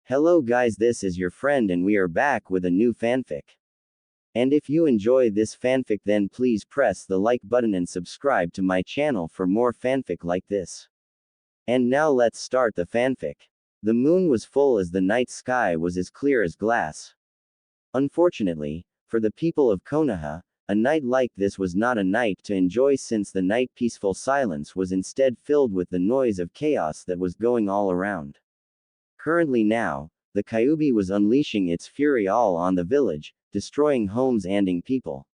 Hello guys, this is your friend and we are back with a new fanfic. And if you enjoy this fanfic, then please press the like button and subscribe to my channel for more fanfic like this. And now let's start the fanfic. The moon was full as the night sky was as clear as glass. Unfortunately, for the people of Konoha, a night like this was not a night to enjoy, since the night peaceful silence was instead filled with the noise of chaos that was going all around. Currently now, the Kyuubi was unleashing its fury all on the village, destroying homes and people.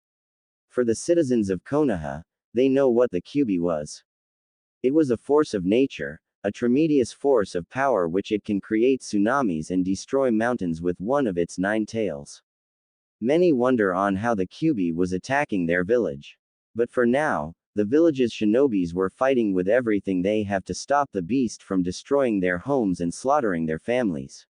For the citizens of Konoha, they know what the Kyuubi was. It was a force of nature, a tremendous force of power which it can create tsunamis and destroy mountains with one of its 9 tails. Many wonder on how the Kyuubi was attacking their village. But for now, the village's shinobis were fighting with everything they have to stop the beast from destroying their homes and slaughtering their families.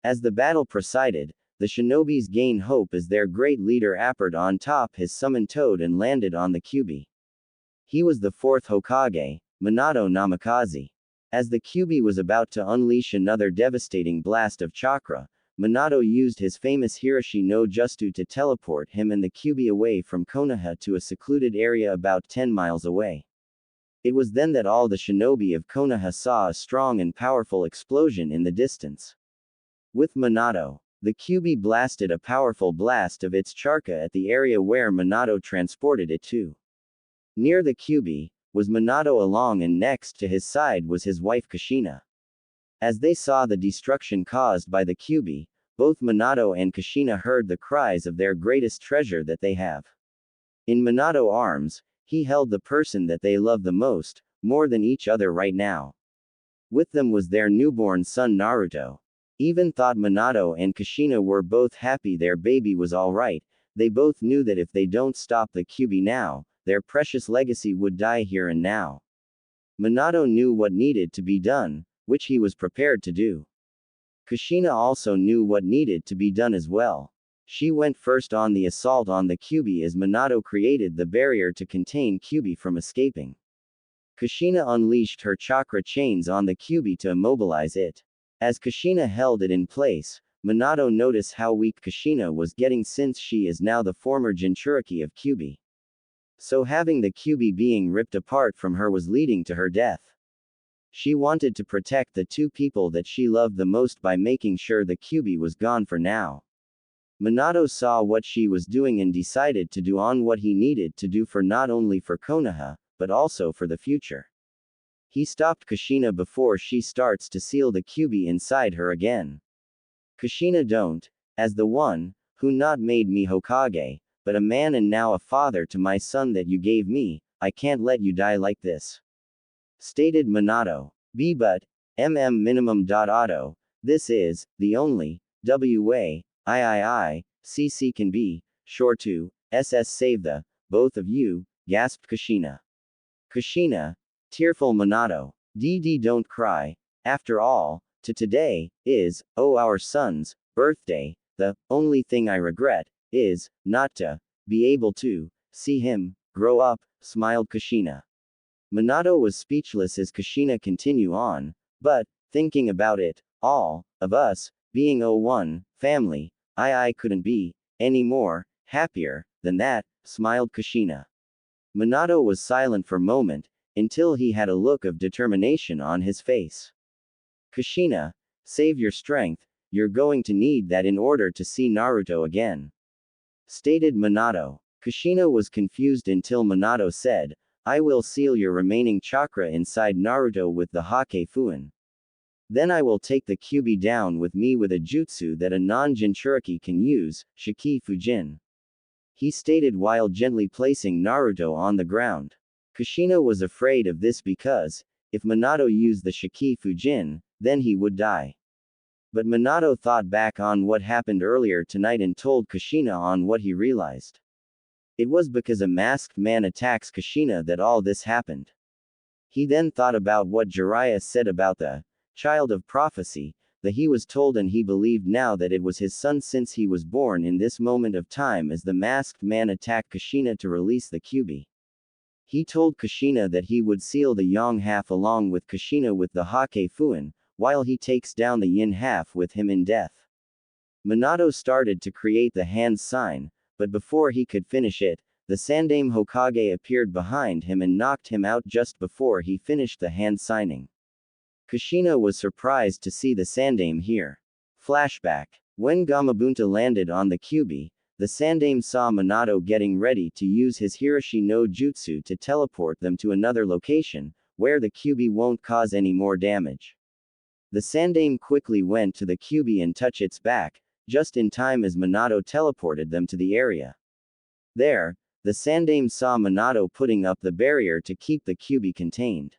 As the battle proceeded, the shinobis gained hope as their great leader appeared on top his summoned toad and landed on the Kyuubi. He was the 4th Hokage, Minato Namikaze. As the Kyuubi was about to unleash another devastating blast of chakra, Minato used his famous Hiroshi no Jutsu to teleport him and the Kyuubi away from Konoha to a secluded area about 10 miles away. It was then that all the shinobi of Konoha saw a strong and powerful explosion in the distance. With Minato, the Kyuubi blasted a powerful blast of its chakra at the area where Minato transported it to. Near the Kyuubi was Minato along, and next to his side was his wife Kushina. As they saw the destruction caused by the Kyuubi, both Minato and Kushina heard the cries of their greatest treasure that they have. In Minato's arms, he held the person that they love the most, more than each other right now. With them was their newborn son Naruto. Even thought Minato and Kushina were both happy their baby was alright. They both knew that if they don't stop the Kyuubi now, their precious legacy would die here and now. Minato knew what needed to be done, which he was prepared to do. Kushina also knew what needed to be done as well. She went first on the assault on the Kyuubi as Minato created the barrier to contain Kyuubi from escaping. Kushina unleashed her chakra chains on the Kyuubi to immobilize it. As Kushina held it in place, Minato noticed how weak Kushina was getting, since she is now the former Jinchuriki of Kyuubi. So having the Kyuubi being ripped apart from her was leading to her death. She wanted to protect the 2 people that she loved the most by making sure the Kyuubi was gone for now. Minato saw what she was doing and decided to do on what he needed to do, for not only for Konoha, but also for the future. He stopped Kushina before she starts to seal the Kyuubi inside her again. Kushina, don't, as the one who not made me Hokage, but a man and now a father to my son that you gave me, I can't let you die like this. Stated Minato. But, minimum. Auto, this is, the only, CC can be, sure to, save the, both of you, gasped Kushina. Kushina, tearful Minato. Don't cry, after all, today, is, our son's, birthday, the, only thing I regret, is, not to, be able to, see him, grow up, smiled Kushina. Minato was speechless as Kushina continued on, but, thinking about it, all of us, being one family, I couldn't be any more happier than that, smiled Kushina. Minato was silent for a moment, until he had a look of determination on his face. Kushina, save your strength, you're going to need that in order to see Naruto again. Stated Minato. Kushina was confused until Minato said, I will seal your remaining chakra inside Naruto with the Hake Fuin. Then I will take the Kyuubi down with me with a jutsu that a non-Jinchuriki can use, Shiki Fujin. He stated while gently placing Naruto on the ground. Kushina was afraid of this because, if Minato used the Shiki Fujin, then he would die. But Minato thought back on what happened earlier tonight and told Kushina on what he realized. It was because a masked man attacks Kushina that all this happened. He then thought about what Jiraiya said about the child of prophecy, that he was told, and he believed now that it was his son since he was born in this moment of time as the masked man attacked Kushina to release the Kyuubi. He told Kushina that he would seal the Yang half along with Kushina with the Hake Fuin, while he takes down the yin half with him in death. Minato started to create the hand sign, but before he could finish it, the Sandaime Hokage appeared behind him and knocked him out just before he finished the hand signing. Kushina was surprised to see the Sandaime here. Flashback. When Gamabunta landed on the Kyuubi, the Sandaime saw Minato getting ready to use his Hiroshi no Jutsu to teleport them to another location, where the Kyuubi won't cause any more damage. The Sandaime quickly went to the Kyuubi and touched its back, just in time as Minato teleported them to the area. There, the Sandaime saw Minato putting up the barrier to keep the Kyuubi contained.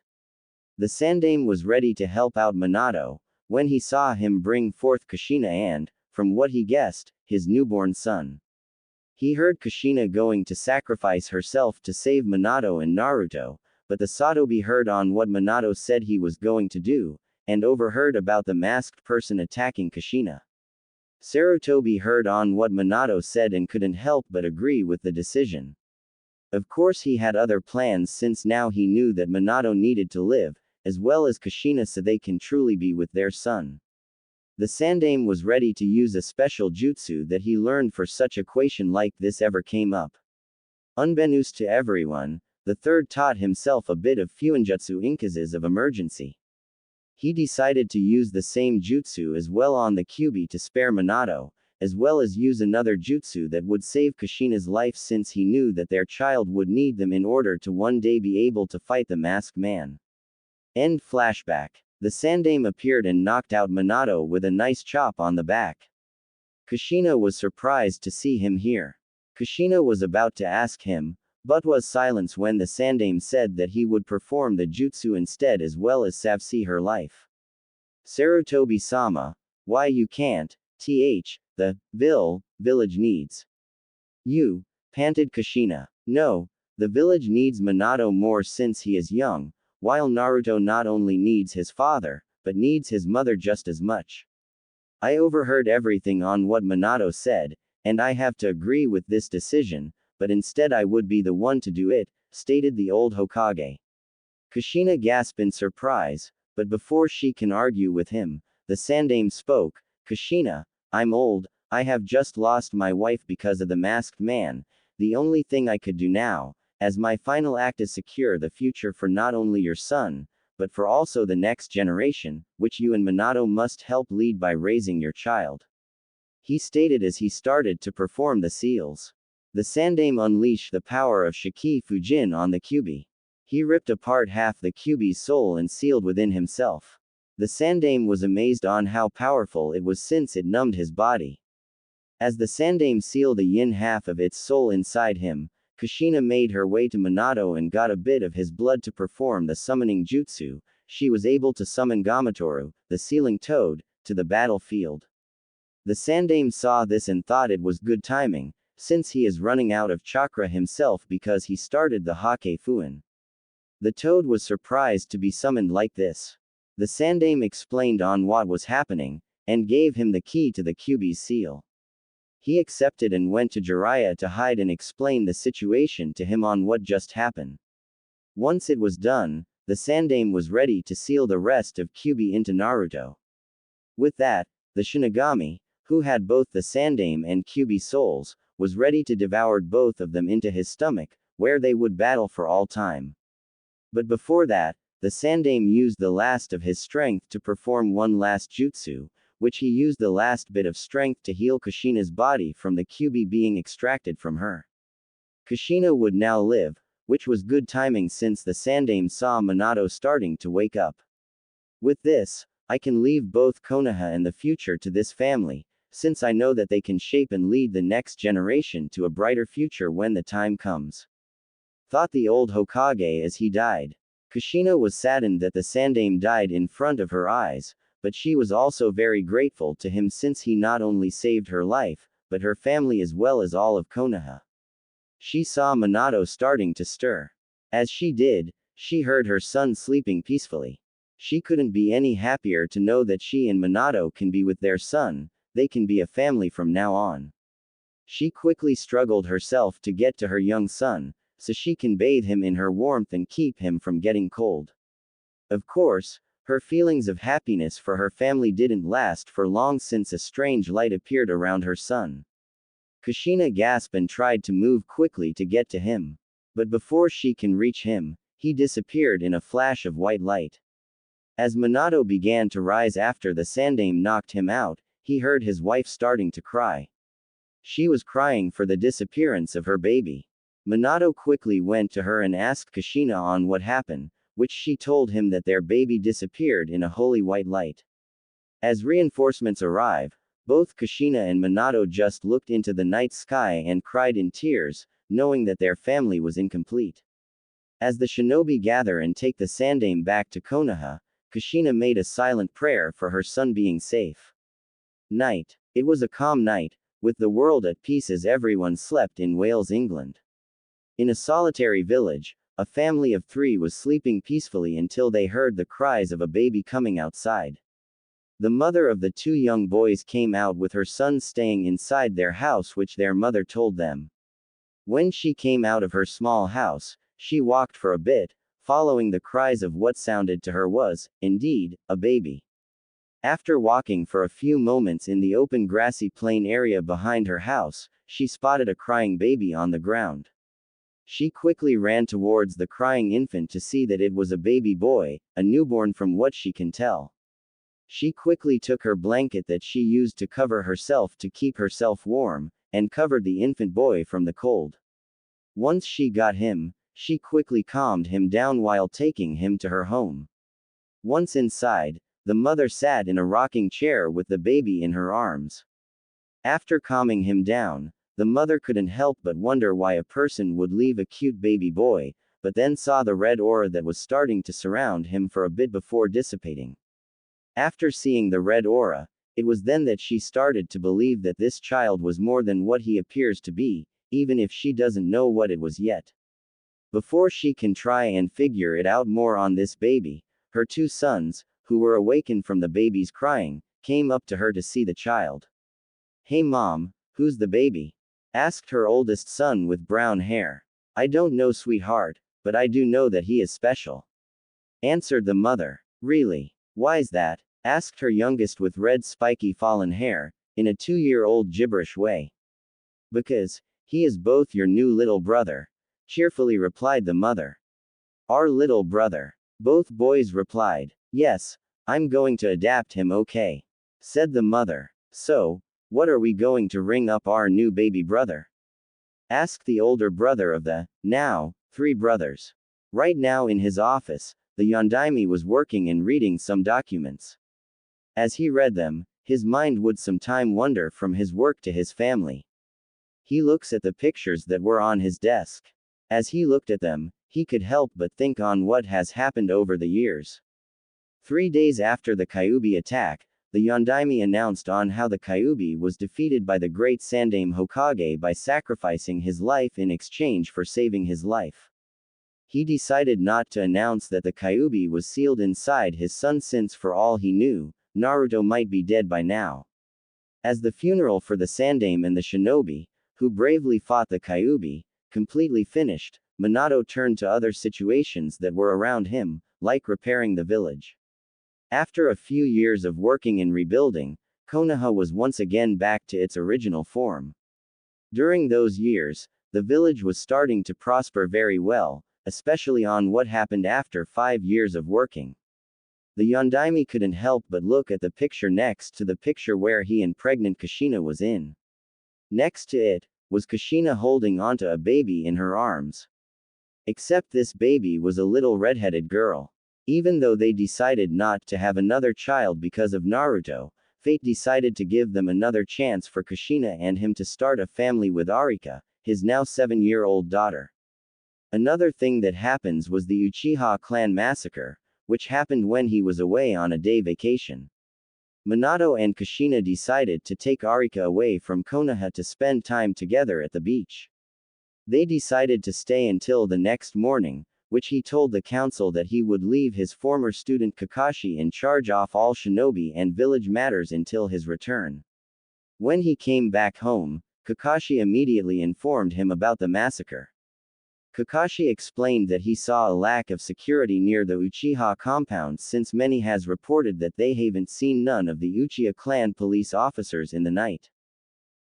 The Sandaime was ready to help out Minato, when he saw him bring forth Kushina and, from what he guessed, his newborn son. He heard Kushina going to sacrifice herself to save Minato and Naruto, but the Satobi heard on what Minato said he was going to do, and overheard about the masked person attacking Kushina. Sarutobi heard on what Minato said and couldn't help but agree with the decision. Of course he had other plans since now he knew that Minato needed to live, as well as Kushina so they can truly be with their son. The Sandaime was ready to use a special jutsu that he learned for such equation like this ever came up. Unbeknownst to everyone, the third taught himself a bit of Fuinjutsu in cases of emergency. He decided to use the same jutsu as well on the Kyuubi to spare Minato, as well as use another jutsu that would save Kushina's life since he knew that their child would need them in order to one day be able to fight the masked man. End flashback. The Sandaime appeared and knocked out Minato with a nice chop on the back. Kushina was surprised to see him here. Kushina was about to ask him, but was silenced when the Sandaime said that he would perform the jutsu instead as well as save her life. Sarutobi-sama, why you can't, the village needs you, panted Kushina. No, the village needs Minato more since he is young, while Naruto not only needs his father, but needs his mother just as much. I overheard everything on what Minato said, and I have to agree with this decision, but instead I would be the one to do it, stated the old Hokage. Kushina gasped in surprise, but before she can argue with him, the Sandaime spoke. Kushina, I'm old, I have just lost my wife because of the masked man. The only thing I could do now, as my final act is secure the future for not only your son, but for also the next generation, which you and Minato must help lead by raising your child. He stated as he started to perform the seals. The Sandaime unleashed the power of Shiki Fujin on the Kyuubi. He ripped apart half the Kyuubi's soul and sealed within himself. The Sandaime was amazed on how powerful it was since it numbed his body. As the Sandaime sealed the yin half of its soul inside him, Kushina made her way to Minato and got a bit of his blood to perform the summoning jutsu. She was able to summon Gamatoru, the sealing toad, to the battlefield. The Sandaime saw this and thought it was good timing, since he is running out of chakra himself because he started the Hake Fuin. The toad was surprised to be summoned like this. The Sandaime explained on what was happening, and gave him the key to the Kyuubi's seal. He accepted and went to Jiraiya to hide and explain the situation to him on what just happened. Once it was done, the Sandaime was ready to seal the rest of Kyuubi into Naruto. With that, the Shinigami, who had both the Sandaime and Kyuubi souls, was ready to devour both of them into his stomach, where they would battle for all time. But before that, the Sandaime used the last of his strength to perform one last jutsu, which he used the last bit of strength to heal Kushina's body from the Kyuubi being extracted from her. Kushina would now live, which was good timing since the Sandaime saw Minato starting to wake up. With this, I can leave both Konoha and the future to this family, since I know that they can shape and lead the next generation to a brighter future when the time comes. Thought the old Hokage as he died. Kushina was saddened that the Sandaime died in front of her eyes, but she was also very grateful to him since he not only saved her life, but her family as well as all of Konoha. She saw Minato starting to stir. As she did, she heard her son sleeping peacefully. She couldn't be any happier to know that she and Minato can be with their son, they can be a family from now on. She quickly struggled herself to get to her young son, so she can bathe him in her warmth and keep him from getting cold. Of course, Her feelings of happiness for her family didn't last for long since a strange light appeared around her son. Kushina gasped and tried to move quickly to get to him. But before she can reach him, he disappeared in a flash of white light. As Minato began to rise after the Sandaime knocked him out, he heard his wife starting to cry. She was crying for the disappearance of her baby. Minato quickly went to her and asked Kushina on what happened, which she told him that their baby disappeared in a holy white light. As reinforcements arrive, both Kushina and Minato just looked into the night sky and cried in tears, knowing that their family was incomplete. As the shinobi gather and take the Sandaime back to Konoha, Kushina made a silent prayer for her son being safe. Night. It was a calm night, with the world at peace as everyone slept in Wales, England. In a solitary village, a family of 3 was sleeping peacefully until they heard the cries of a baby coming outside. The mother of the 2 young boys came out with her sons staying inside their house, which their mother told them. When she came out of her small house, she walked for a bit, following the cries of what sounded to her was, indeed, a baby. After walking for a few moments in the open grassy plain area behind her house, she spotted a crying baby on the ground. She quickly ran towards the crying infant to see that it was a baby boy, a newborn from what she can tell. She quickly took her blanket that she used to cover herself to keep herself warm, and covered the infant boy from the cold. Once she got him, she quickly calmed him down while taking him to her home. Once inside, the mother sat in a rocking chair with the baby in her arms. After calming him down, the mother couldn't help but wonder why a person would leave a cute baby boy, but then saw the red aura that was starting to surround him for a bit before dissipating. After seeing the red aura, it was then that she started to believe that this child was more than what he appears to be, even if she doesn't know what it was yet. Before she can try and figure it out more on this baby, her 2 sons, who were awakened from the baby's crying, came up to her to see the child. "Hey mom, who's the baby?" asked her oldest son with brown hair. "I don't know, sweetheart, but I do know that he is special," answered the mother. "Really? Why's that?" asked her youngest with red spiky fallen hair, in a 2-year-old gibberish way. "Because he is both your new little brother," cheerfully replied the mother. "Our little brother?" Both boys replied. "Yes, I'm going to adapt him, okay," said the mother. "So, what are we going to ring up our new baby brother?" asked the older brother of the, now, 3 brothers. Right now in his office, the Yondaime was working and reading some documents. As he read them, his mind would sometime wander from his work to his family. He looks at the pictures that were on his desk. As he looked at them, he could help but think on what has happened over the years. 3 days after the Kyuubi attack, the Yondaime announced on how the Kyuubi was defeated by the great Sandaime Hokage by sacrificing his life in exchange for saving his life. He decided not to announce that the Kyuubi was sealed inside his son since for all he knew, Naruto might be dead by now. As the funeral for the Sandaime and the shinobi, who bravely fought the Kyuubi, completely finished, Minato turned to other situations that were around him, like repairing the village. After a few years of working and rebuilding, Konoha was once again back to its original form. During those years, the village was starting to prosper very well, especially on what happened after 5 years of working. The Yondaime couldn't help but look at the picture next to the picture where he and pregnant Kushina was in. Next to it, was Kushina holding onto a baby in her arms. Except this baby was a little redheaded girl. Even though they decided not to have another child because of Naruto, fate decided to give them another chance for Kushina and him to start a family with Arika, his now 7-year-old daughter. Another thing that happens was the Uchiha clan massacre, which happened when he was away on a day vacation. Minato and Kushina decided to take Arika away from Konoha to spend time together at the beach. They decided to stay until the next morning, which he told the council that he would leave his former student Kakashi in charge of all shinobi and village matters until his return. When he came back home, Kakashi immediately informed him about the massacre. Kakashi explained that he saw a lack of security near the Uchiha compound since many has reported that they haven't seen none of the Uchiha clan police officers in the night.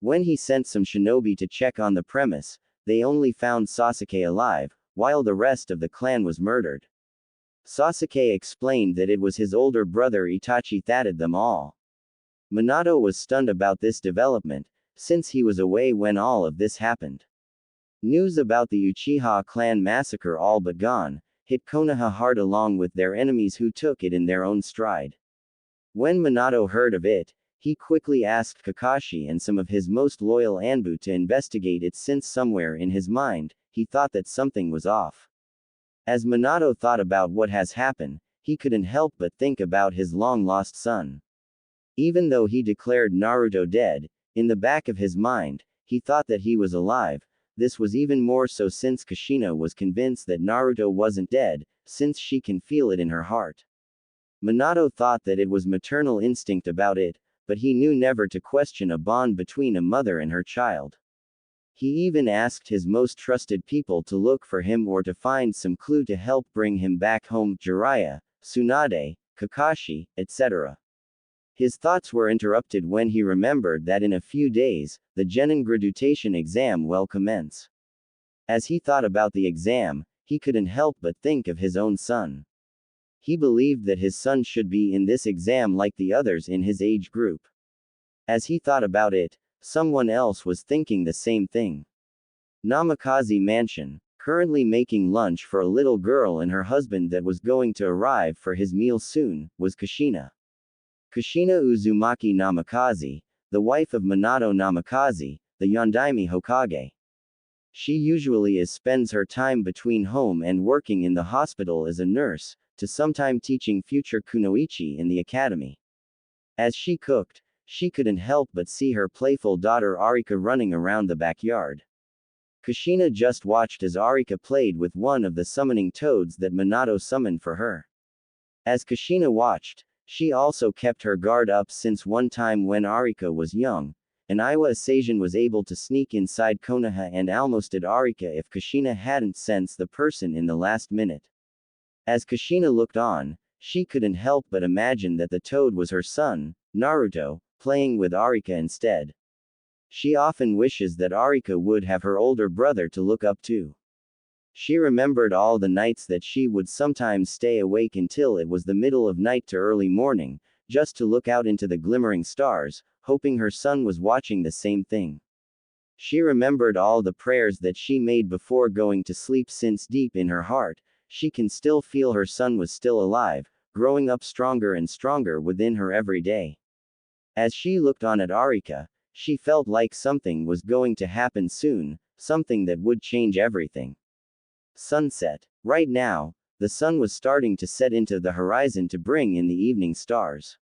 When he sent some shinobi to check on the premise, they only found Sasuke alive, while the rest of the clan was murdered. Sasuke explained that it was his older brother Itachi thatted them all. Minato was stunned about this development, since he was away when all of this happened. News about the Uchiha clan massacre all but gone, hit Konoha hard along with their enemies who took it in their own stride. When Minato heard of it, he quickly asked Kakashi and some of his most loyal Anbu to investigate it since somewhere in his mind, he thought that something was off. As Minato thought about what has happened, he couldn't help but think about his long-lost son. Even though he declared Naruto dead, in the back of his mind, he thought that he was alive. This was even more so since Kushina was convinced that Naruto wasn't dead, since she can feel it in her heart. Minato thought that it was maternal instinct about it, but he knew never to question a bond between a mother and her child. He even asked his most trusted people to look for him or to find some clue to help bring him back home, Jiraiya, Tsunade, Kakashi, etc. His thoughts were interrupted when he remembered that in a few days, the Genin graduation exam will commence. As he thought about the exam, he couldn't help but think of his own son. He believed that his son should be in this exam like the others in his age group. As he thought about it, someone else was thinking the same thing. Namikaze Mansion, currently making lunch for a little girl and her husband that was going to arrive for his meal soon, was Kushina. Kushina Uzumaki Namikaze, the wife of Minato Namikaze, the Yondaime Hokage. She usually spends her time between home and working in the hospital as a nurse, to sometime teaching future kunoichi in the academy. As she cooked, she couldn't help but see her playful daughter Arika running around the backyard. Kushina just watched as Arika played with one of the summoning toads that Minato summoned for her. As Kushina watched, she also kept her guard up since one time when Arika was young, an Iwa Asasian was able to sneak inside Konoha and almosted Arika if Kushina hadn't sensed the person in the last minute. As Kushina looked on, she couldn't help but imagine that the toad was her son, Naruto, playing with Arika instead. She often wishes that Arika would have her older brother to look up to. She remembered all the nights that she would sometimes stay awake until it was the middle of night to early morning, just to look out into the glimmering stars, hoping her son was watching the same thing. She remembered all the prayers that she made before going to sleep since deep in her heart, she can still feel her son was still alive, growing up stronger and stronger within her every day. As she looked on at Arika, she felt like something was going to happen soon, something that would change everything. Sunset. Right now, the sun was starting to set into the horizon to bring in the evening stars.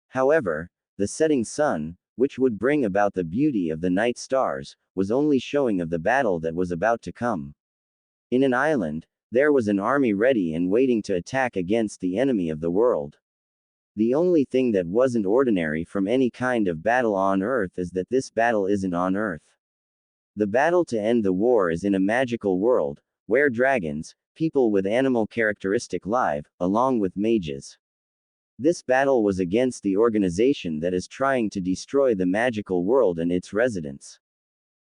However, the setting sun, which would bring about the beauty of the night stars, was only showing of the battle that was about to come. In an island, there was an army ready and waiting to attack against the enemy of the world. The only thing that wasn't ordinary from any kind of battle on Earth is that this battle isn't on Earth. The battle to end the war is in a magical world, where dragons, people with animal characteristic live, along with mages. This battle was against the organization that is trying to destroy the magical world and its residents.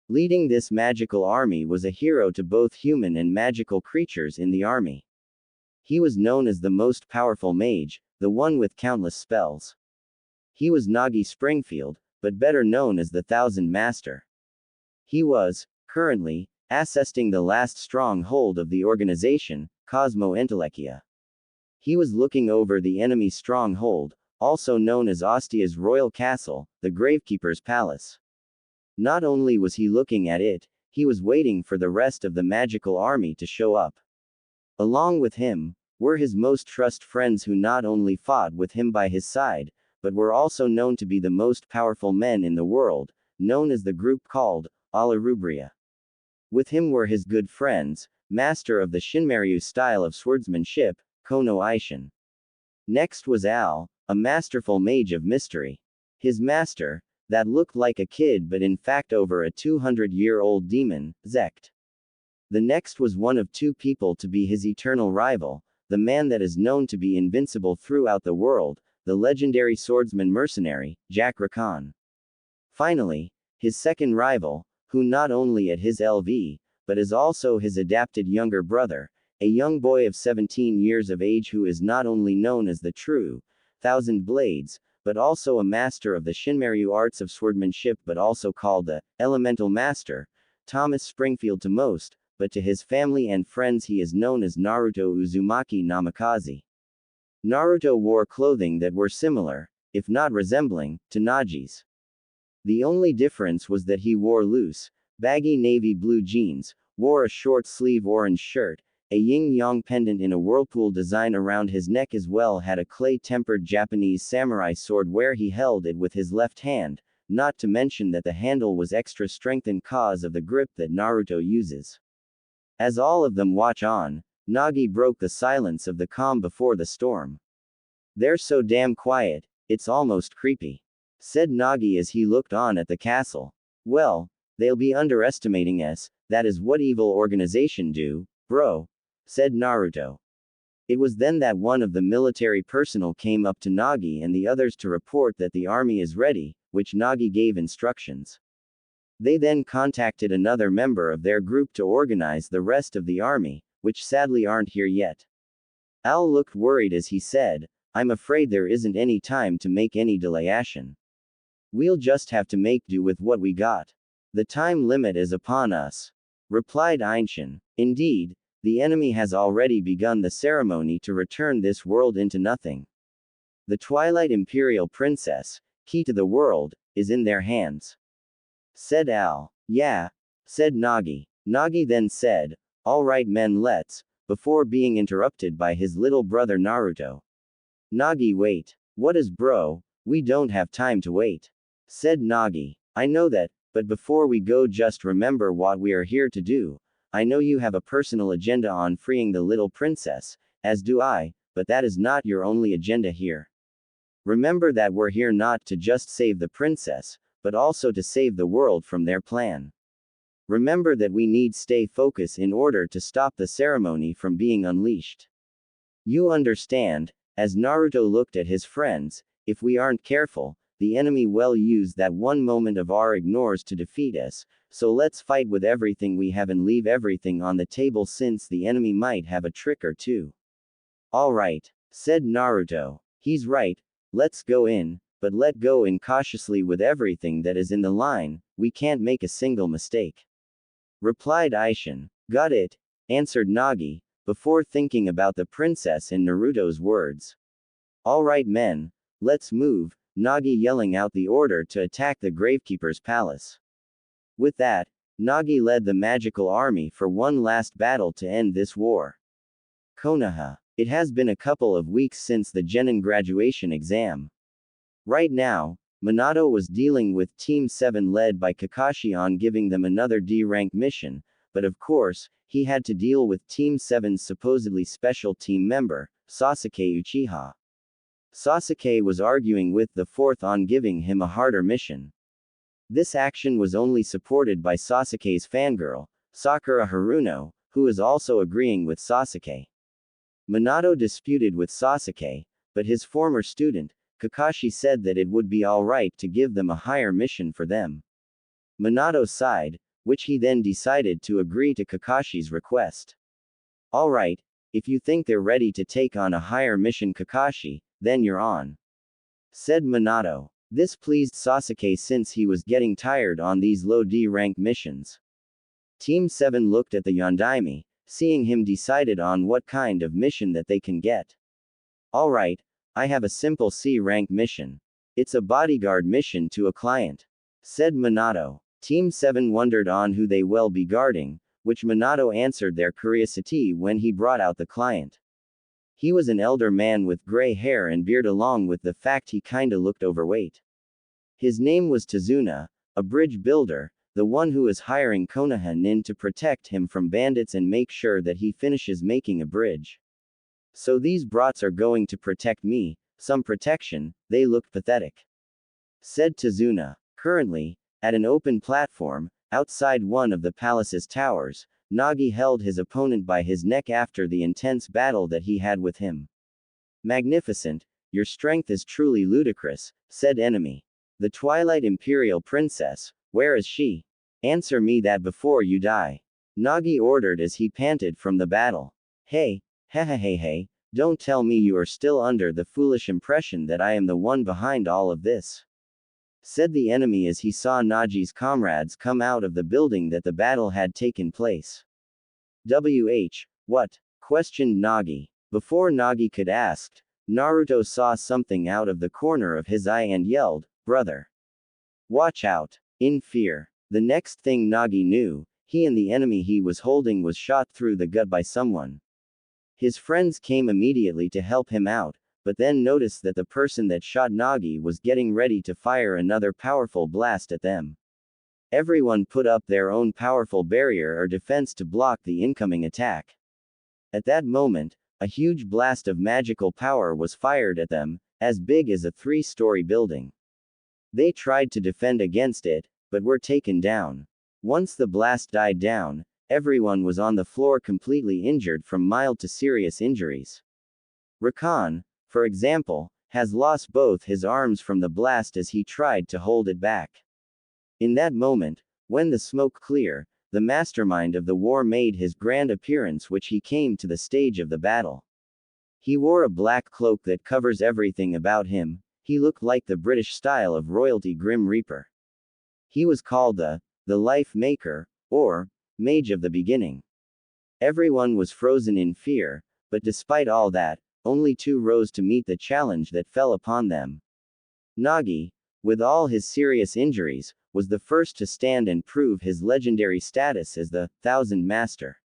Leading this magical army was a hero to both human and magical creatures in the army. He was known as the most powerful mage, the one with countless spells. He was Nagi Springfield, but better known as the Thousand Master. He was, currently, assisting the last stronghold of the organization, Cosmo Entelequia. He was looking over the enemy's stronghold, also known as Ostia's royal castle, the Gravekeeper's palace. Not only was he looking at it, he was waiting for the rest of the magical army to show up. Along with him, were his most trusted friends who not only fought with him by his side, but were also known to be the most powerful men in the world, known as the group called Alla Rubria. With him were his good friends, master of the Shinmaryu style of swordsmanship, Kono Aishin. Next was Al, a masterful mage of mystery. His master, that looked like a kid but in fact over a 200-year-old demon, Zect. The next was one of two people to be his eternal rival, the man that is known to be invincible throughout the world, the legendary swordsman mercenary, Jack Rakan. Finally, his second rival, who not only at his LV, but is also his adapted younger brother, a young boy of 17 years of age who is not only known as the true Thousand Blades, but also a master of the Shinryu arts of swordmanship, but also called the Elemental Master, Thomas Springfield to most, but to his family and friends he is known as Naruto Uzumaki Namikaze. Naruto wore clothing that were similar, if not resembling, to Nagi's. The only difference was that he wore loose, baggy navy blue jeans, wore a short-sleeve orange shirt, a yin-yang pendant in a whirlpool design around his neck, as well had a clay-tempered Japanese samurai sword where he held it with his left hand, not to mention that the handle was extra strengthened cause of the grip that Naruto uses. As all of them watch on, Nagi broke the silence of the calm before the storm. "They're so damn quiet, it's almost creepy," said Nagi as he looked on at the castle. "Well, they'll be underestimating us, that is what evil organization do, bro," said Naruto. It was then that one of the military personnel came up to Nagi and the others to report that the army is ready, which Nagi gave instructions. They then contacted another member of their group to organize the rest of the army, which sadly aren't here yet. Al looked worried as he said, "I'm afraid there isn't any time to make any delayation. We'll just have to make do with what we got. The time limit is upon us," replied Ainshin. "Indeed, the enemy has already begun the ceremony to return this world into nothing. The Twilight Imperial Princess, key to the world, is in their hands," said Al. "Yeah," said Nagi. Nagi then said, "All right men, let's," before being interrupted by his little brother Naruto. "Nagi, wait. What is bro? We don't have time to wait," said Nagi. "I know that, but before we go just remember what we are here to do. I know you have a personal agenda on freeing the little princess, as do I, but that is not your only agenda here. Remember that we're here not to just save the princess, but also to save the world from their plan. Remember that we need stay focused in order to stop the ceremony from being unleashed. You understand?" As Naruto looked at his friends, "If we aren't careful, the enemy will use that one moment of our ignores to defeat us, so let's fight with everything we have and leave everything on the table since the enemy might have a trick or two." "Alright," said Naruto. "He's right, let's go in, but let go in cautiously with everything that is in the line, we can't make a single mistake," replied Aishin. "Got it," answered Nagi, before thinking about the princess and Naruto's words. "Alright men, let's move," Nagi yelling out the order to attack the Gravekeeper's palace. With that, Nagi led the magical army for one last battle to end this war. Konoha. It has been a couple of weeks since the Genin graduation exam. Right now, Minato was dealing with Team 7 led by Kakashi on giving them another D-rank mission, but of course, he had to deal with Team 7's supposedly special team member, Sasuke Uchiha. Sasuke was arguing with the fourth on giving him a harder mission. This action was only supported by Sasuke's fangirl, Sakura Haruno, who is also agreeing with Sasuke. Minato disputed with Sasuke, but his former student, Kakashi said that it would be alright to give them a higher mission for them. Minato sighed, which he then decided to agree to Kakashi's request. "Alright, if you think they're ready to take on a higher mission Kakashi, then you're on," said Minato. This pleased Sasuke since he was getting tired on these low D-rank missions. Team 7 looked at the Yondaime, seeing him decided on what kind of mission that they can get. "Alright, I have a simple C-rank mission. It's a bodyguard mission to a client," said Minato. Team 7 wondered on who they will be guarding, which Minato answered their curiosity when he brought out the client. He was an elder man with gray hair and beard along with the fact he kinda looked overweight. His name was Tazuna, a bridge builder, the one who is hiring Konoha Nin to protect him from bandits and make sure that he finishes making a bridge. "So these brats are going to protect me, some protection, they looked pathetic," said Tazuna. Currently, at an open platform, outside one of the palace's towers, Nagi held his opponent by his neck after the intense battle that he had with him. Magnificent, your strength is truly ludicrous, said enemy. The Twilight Imperial Princess, where is she? Answer me that before you die. Nagi ordered as he panted from the battle. Hey, hey, don't tell me you are still under the foolish impression that I am the one behind all of this, said the enemy as he saw Nagi's comrades come out of the building that the battle had taken place. What? Questioned Nagi. Before Nagi could ask, Naruto saw something out of the corner of his eye and yelled, brother. Watch out. In fear. The next thing Nagi knew, he and the enemy he was holding was shot through the gut by someone. His friends came immediately to help him out, but then noticed that the person that shot Nagi was getting ready to fire another powerful blast at them. Everyone put up their own powerful barrier or defense to block the incoming attack. At that moment, a huge blast of magical power was fired at them, as big as a 3-story building. They tried to defend against it, but were taken down. Once the blast died down, everyone was on the floor completely injured from mild to serious injuries. Rakan, for example, has lost both his arms from the blast as he tried to hold it back. In that moment, when the smoke cleared, the mastermind of the war made his grand appearance, which he came to the stage of the battle. He wore a black cloak that covers everything about him. He looked like the British style of royalty Grim Reaper. He was called the Life Maker, or Mage of the Beginning. Everyone was frozen in fear, but despite all that, only 2 rose to meet the challenge that fell upon them. Nagi, with all his serious injuries, was the first to stand and prove his legendary status as the Thousand Master.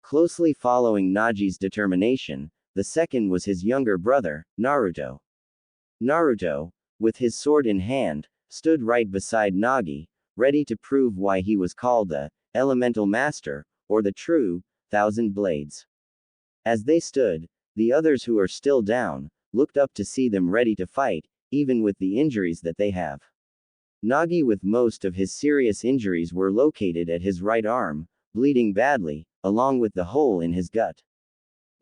Closely following Nagi's determination, the second was his younger brother, Naruto. Naruto, with his sword in hand, stood right beside Nagi, ready to prove why he was called the Elemental Master, or the true Thousand Blades. As they stood, the others who are still down, looked up to see them ready to fight, even with the injuries that they have. Nagi, with most of his serious injuries, were located at his right arm, bleeding badly, along with the hole in his gut.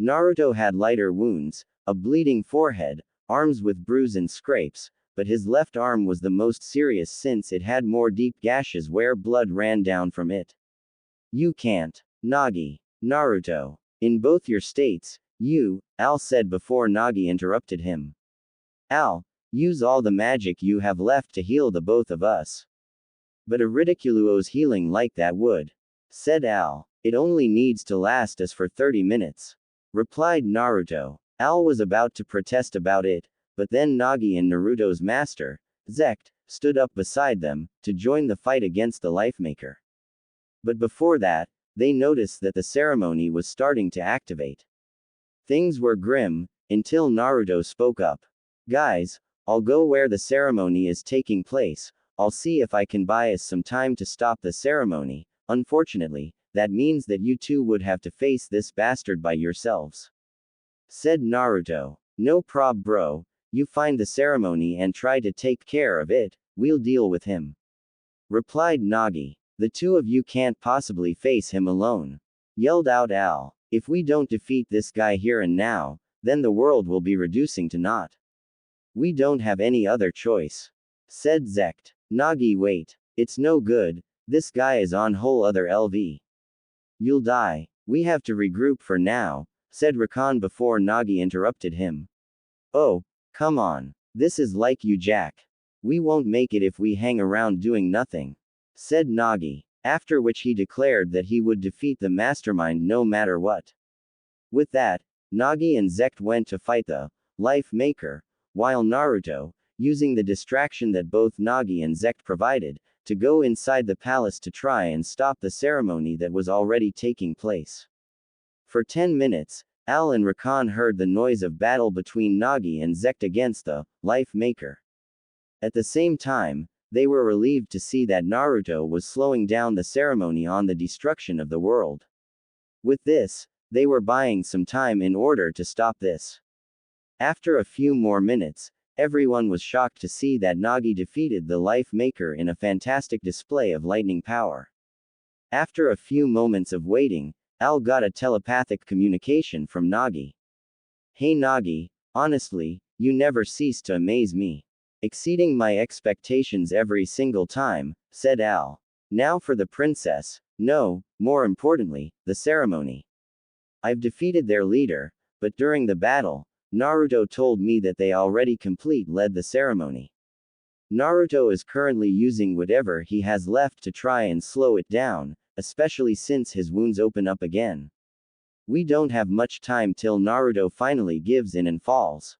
Naruto had lighter wounds, a bleeding forehead, arms with bruise and scrapes, but his left arm was the most serious since it had more deep gashes where blood ran down from it. You can't. Nagi. Naruto. In both your states, Al said before Nagi interrupted him. Al, use all the magic you have left to heal the both of us. But a ridiculous healing like that would, said Al. It only needs to last us for 30 minutes. Replied Naruto. Al was about to protest about it, but then Nagi and Naruto's master, Zect, stood up beside them, to join the fight against the Life Maker. But before that, they noticed that the ceremony was starting to activate. Things were grim, until Naruto spoke up. Guys, I'll go where the ceremony is taking place. I'll see if I can buy us some time to stop the ceremony. Unfortunately, that means that you two would have to face this bastard by yourselves. Said Naruto. No prob bro, you find the ceremony and try to take care of it, we'll deal with him. Replied Nagi. The two of you can't possibly face him alone. Yelled out Al. If we don't defeat this guy here and now, then the world will be reducing to naught. We don't have any other choice. Said Zect. Nagi wait. It's no good, this guy is on whole other LV. You'll die. We have to regroup for now, said Rakan before Nagi interrupted him. Oh, come on. This is like you Jack. We won't make it if we hang around doing nothing. Said Nagi. After which he declared that he would defeat the mastermind no matter what. With that, Nagi and Zect went to fight the Life Maker, while Naruto, using the distraction that both Nagi and Zect provided, to go inside the palace to try and stop the ceremony that was already taking place. For 10 minutes, Al and Rakan heard the noise of battle between Nagi and Zect against the Life Maker. At the same time, they were relieved to see that Naruto was slowing down the ceremony on the destruction of the world. With this, they were buying some time in order to stop this. After a few more minutes, everyone was shocked to see that Nagi defeated the Life Maker in a fantastic display of lightning power. After a few moments of waiting, Al got a telepathic communication from Nagi. Hey Nagi, honestly, you never cease to amaze me. Exceeding my expectations every single time, said Al. Now for the princess, no, more importantly, the ceremony. I've defeated their leader, but during the battle, Naruto told me that they already led the ceremony. Naruto is currently using whatever he has left to try and slow it down, especially since his wounds open up again. We don't have much time till Naruto finally gives in and falls.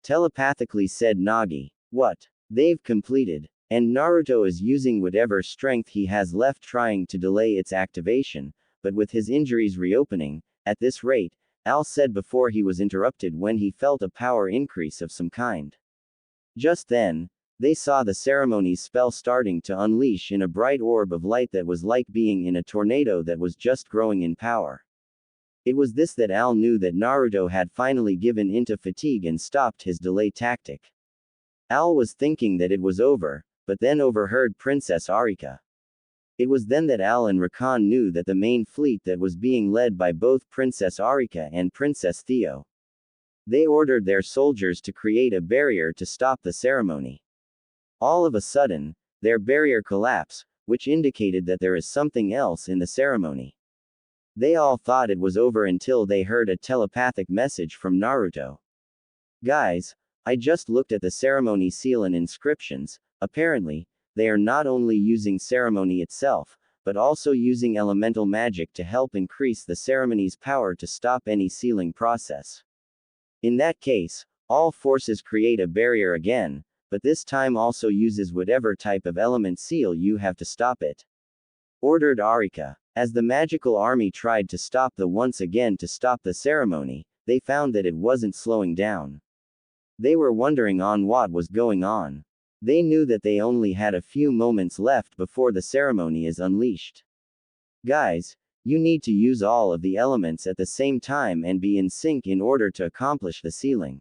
Telepathically said Nagi. What? They've completed. And Naruto is using whatever strength he has left trying to delay its activation, but with his injuries reopening, at this rate, Al said before he was interrupted when he felt a power increase of some kind. Just then, they saw the ceremony's spell starting to unleash in a bright orb of light that was like being in a tornado that was just growing in power. It was this that Al knew that Naruto had finally given into fatigue and stopped his delay tactic. Al was thinking that it was over, but then overheard Princess Arika. It was then that Al and Rakan knew that the main fleet that was being led by both Princess Arika and Princess Theo. They ordered their soldiers to create a barrier to stop the ceremony. All of a sudden, their barrier collapsed, which indicated that there is something else in the ceremony. They all thought it was over until they heard a telepathic message from Naruto. Guys, I just looked at the ceremony seal and inscriptions. Apparently, they are not only using ceremony itself, but also using elemental magic to help increase the ceremony's power to stop any sealing process. In that case, all forces create a barrier again, but this time also uses whatever type of element seal you have to stop it. Ordered Arika. As the magical army tried to stop the ceremony, they found that it wasn't slowing down. They were wondering on what was going on. They knew that they only had a few moments left before the ceremony is unleashed. Guys, you need to use all of the elements at the same time and be in sync in order to accomplish the sealing.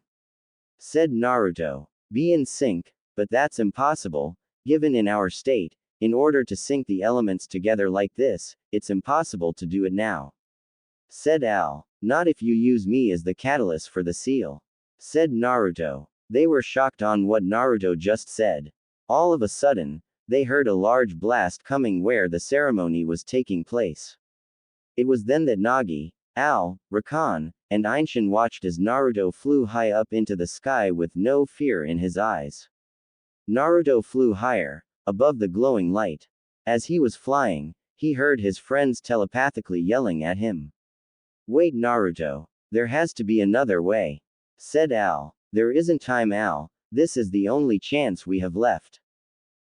Said Naruto. Be in sync, but that's impossible, given in our state. In order to sync the elements together like this, it's impossible to do it now. Said Al. Not if you use me as the catalyst for the seal. Said Naruto. They were shocked on what Naruto just said. All of a sudden, they heard a large blast coming where the ceremony was taking place. It was then that Nagi, Al, Rakan, and Ainshin watched as Naruto flew high up into the sky with no fear in his eyes. Naruto flew higher, above the glowing light. As he was flying, he heard his friends telepathically yelling at him. Wait Naruto, there has to be another way. Said Al. There isn't time Al, this is the only chance we have left.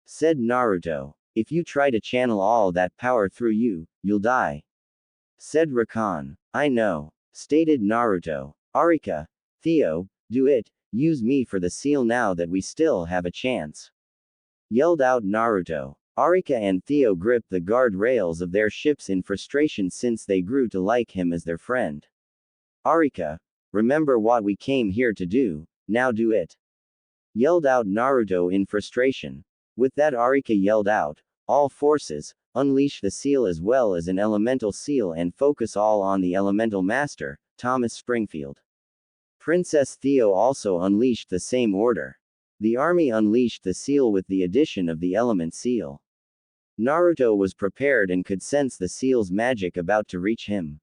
Said Naruto. If you try to channel all that power through you, you'll die. Said Rakan. I know. Stated Naruto. Arika, Theo, do it, use me for the seal now that we still have a chance. Yelled out Naruto. Arika and Theo gripped the guard rails of their ships in frustration since they grew to like him as their friend. Arika, remember what we came here to do, now do it. Yelled out Naruto in frustration. With that Arika yelled out, all forces, unleash the seal as well as an elemental seal and focus all on the elemental master, Thomas Springfield. Princess Theo also unleashed the same order. The army unleashed the seal with the addition of the element seal. Naruto was prepared and could sense the seal's magic about to reach him.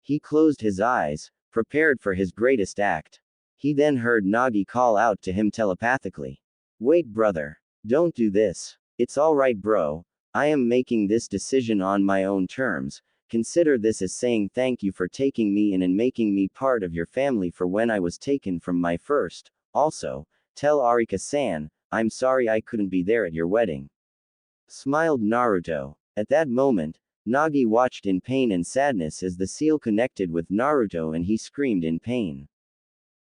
He closed his eyes, prepared for his greatest act. He then heard Nagi call out to him telepathically. Wait brother. Don't do this. It's alright bro. I am making this decision on my own terms. Consider this as saying thank you for taking me in and making me part of your family for when I was taken from my first. Also, tell Arika-san, I'm sorry I couldn't be there at your wedding. Smiled Naruto. At that moment, Nagi watched in pain and sadness as the seal connected with Naruto and he screamed in pain.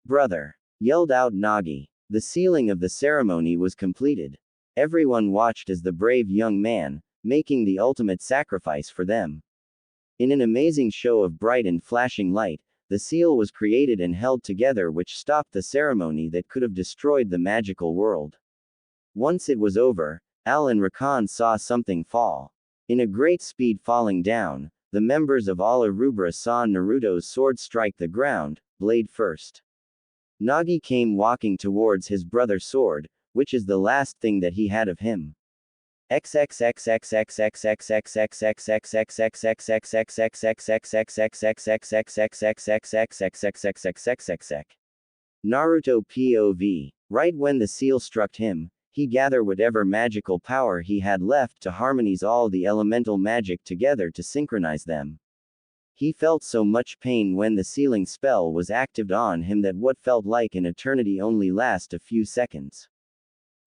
Brother! Yelled out Nagi. The sealing of the ceremony was completed. Everyone watched as the brave young man, making the ultimate sacrifice for them. In an amazing show of bright and flashing light, the seal was created and held together which stopped the ceremony that could have destroyed the magical world. Once it was over, Al and Rakan saw something fall. In a great speed falling down, the members of all Arubra saw Naruto's sword strike the ground, blade first. Nagi came walking towards his brother's sword, which is the last thing that he had of him. Naruto POV. Right when the seal struck him, he gathered whatever magical power he had left to harmonize all the elemental magic together to synchronize them. He felt so much pain when the sealing spell was activated on him that what felt like an eternity only lasted a few seconds.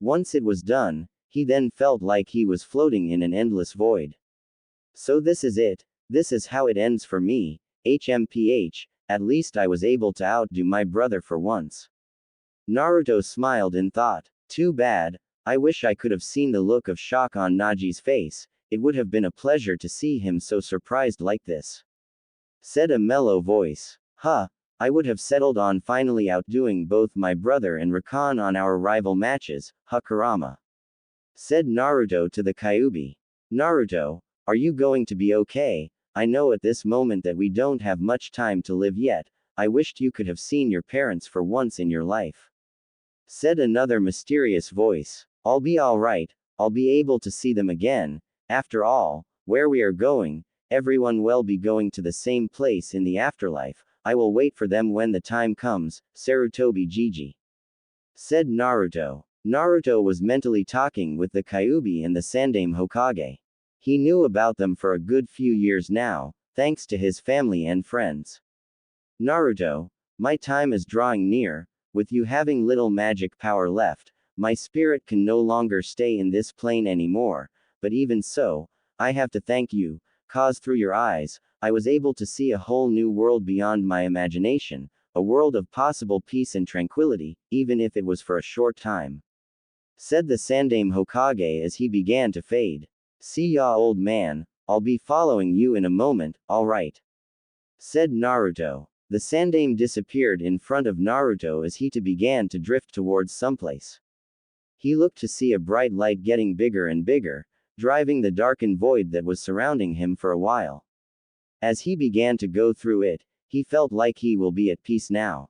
Once it was done, he then felt like he was floating in an endless void. So this is it, this is how it ends for me, HMPH, at least I was able to outdo my brother for once. Naruto smiled and thought, too bad, I wish I could have seen the look of shock on Nagi's face, it would have been a pleasure to see him so surprised like this. Said a mellow voice. I would have settled on finally outdoing both my brother and Rakan on our rival matches, Kurama. Said Naruto to the Kyuubi. Naruto, are you going to be okay? I know at this moment that we don't have much time to live yet, I wished you could have seen your parents for once in your life. Said another mysterious voice. I'll be alright, I'll be able to see them again, after all, where we are going, everyone will be going to the same place in the afterlife, I will wait for them when the time comes, Sarutobi Gigi. Said Naruto. Naruto was mentally talking with the Kyuubi and the Sandaime Hokage. He knew about them for a good few years now, thanks to his family and friends. Naruto, my time is drawing near, with you having little magic power left, my spirit can no longer stay in this plane anymore, but even so, I have to thank you, cause through your eyes, I was able to see a whole new world beyond my imagination, a world of possible peace and tranquility, even if it was for a short time. Said the Sandaime Hokage as he began to fade. See ya old man, I'll be following you in a moment, alright. Said Naruto. The Sandaime disappeared in front of Naruto as he too began to drift towards someplace. He looked to see a bright light getting bigger and bigger, driving the darkened void that was surrounding him for a while. As he began to go through it, he felt like he will be at peace now.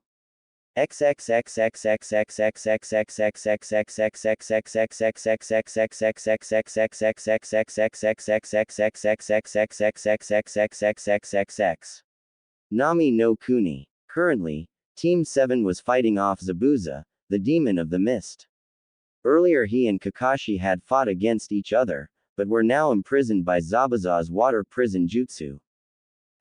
Nami no Kuni. Currently, Team 7 was fighting off Zabuza, the demon of the mist. Earlier he and Kakashi had fought against each other, but were now imprisoned by Zabuza's water prison jutsu.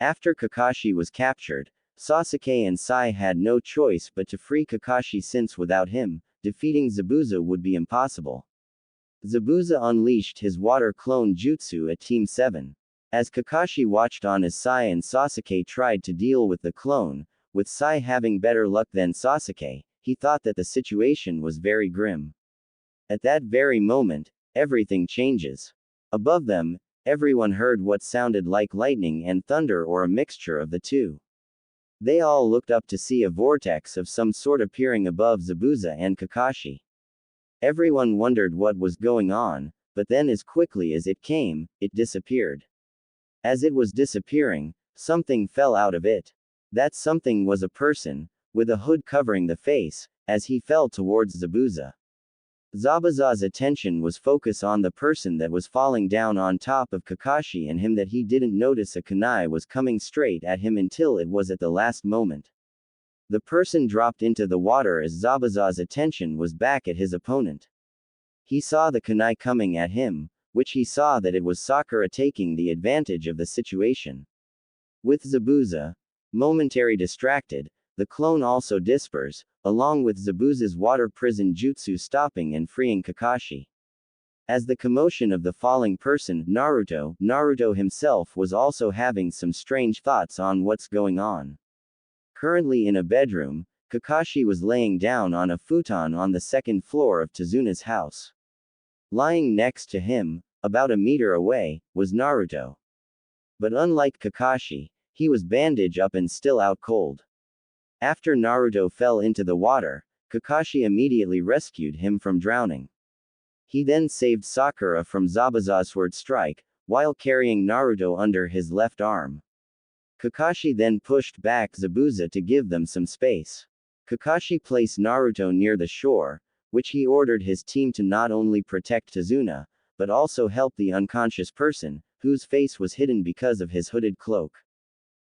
After Kakashi was captured, Sasuke and Sai had no choice but to free Kakashi since without him, defeating Zabuza would be impossible. Zabuza unleashed his water clone jutsu at Team 7. As Kakashi watched on as Sai and Sasuke tried to deal with the clone, with Sai having better luck than Sasuke, he thought that the situation was very grim. At that very moment, everything changes. Above them, everyone heard what sounded like lightning and thunder or a mixture of the two. They all looked up to see a vortex of some sort appearing above Zabuza and Kakashi. Everyone wondered what was going on, but then as quickly as it came, it disappeared. As it was disappearing, something fell out of it. That something was a person, with a hood covering the face, as he fell towards Zabuza. Zabuza's attention was focused on the person that was falling down on top of Kakashi and him that he didn't notice a kunai was coming straight at him until it was at the last moment. The person dropped into the water as Zabuza's attention was back at his opponent. He saw the kunai coming at him, which he saw that it was Sakura taking the advantage of the situation. With Zabuza, momentary distracted, the clone also dispersed, along with Zabuza's water prison jutsu stopping and freeing Kakashi. As the commotion of the falling person, Naruto himself was also having some strange thoughts on what's going on. Currently in a bedroom, Kakashi was laying down on a futon on the second floor of Tazuna's house. Lying next to him, about a meter away, was Naruto. But unlike Kakashi, he was bandaged up and still out cold. After Naruto fell into the water, Kakashi immediately rescued him from drowning. He then saved Sakura from Zabuza's sword strike, while carrying Naruto under his left arm. Kakashi then pushed back Zabuza to give them some space. Kakashi placed Naruto near the shore, which he ordered his team to not only protect Tazuna, but also help the unconscious person, whose face was hidden because of his hooded cloak.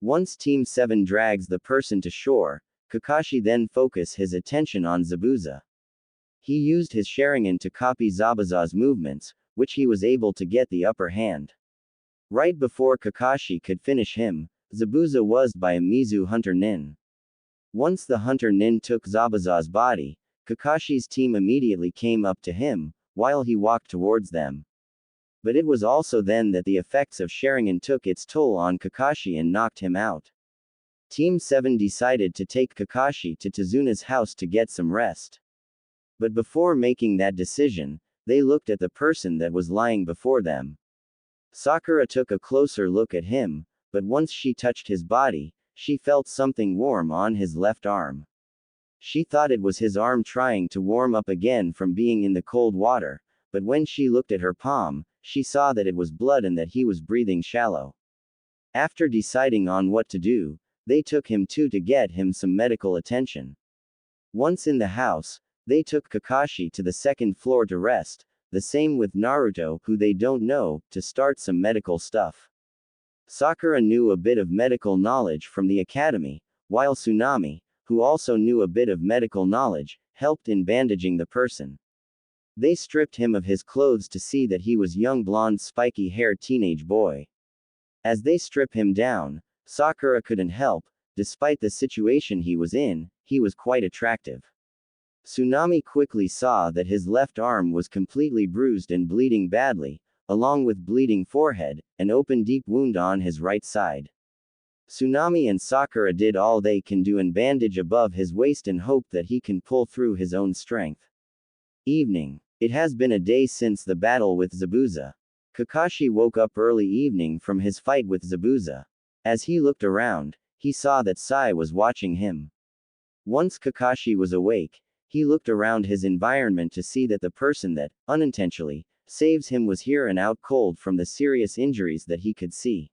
Once Team 7 drags the person to shore, Kakashi then focused his attention on Zabuza. He used his Sharingan to copy Zabuza's movements, which he was able to get the upper hand. Right before Kakashi could finish him, Zabuza was by a Mizu Hunter Nin. Once the Hunter Nin took Zabuza's body, Kakashi's team immediately came up to him, while he walked towards them. But it was also then that the effects of Sharingan took its toll on Kakashi and knocked him out. Team 7 decided to take Kakashi to Tazuna's house to get some rest. But before making that decision, they looked at the person that was lying before them. Sakura took a closer look at him, but once she touched his body, she felt something warm on his left arm. She thought it was his arm trying to warm up again from being in the cold water, but when she looked at her palm, she saw that it was blood and that he was breathing shallow. After deciding on what to do, they took him to get him some medical attention. Once in the house, they took Kakashi to the second floor to rest, the same with Naruto, who they don't know, to start some medical stuff. Sakura knew a bit of medical knowledge from the academy, while Tsunami, who also knew a bit of medical knowledge, helped in bandaging the person. They stripped him of his clothes to see that he was young blonde spiky-haired teenage boy. As they strip him down, Sakura couldn't help, despite the situation he was in, he was quite attractive. Tsunami quickly saw that his left arm was completely bruised and bleeding badly, along with bleeding forehead, an open deep wound on his right side. Tsunami and Sakura did all they can do and bandage above his waist and hope that he can pull through his own strength. Evening. It has been a day since the battle with Zabuza. Kakashi woke up early evening from his fight with Zabuza. As he looked around, he saw that Sai was watching him. Once Kakashi was awake, he looked around his environment to see that the person that, unintentionally, saves him was here and out cold from the serious injuries that he could see.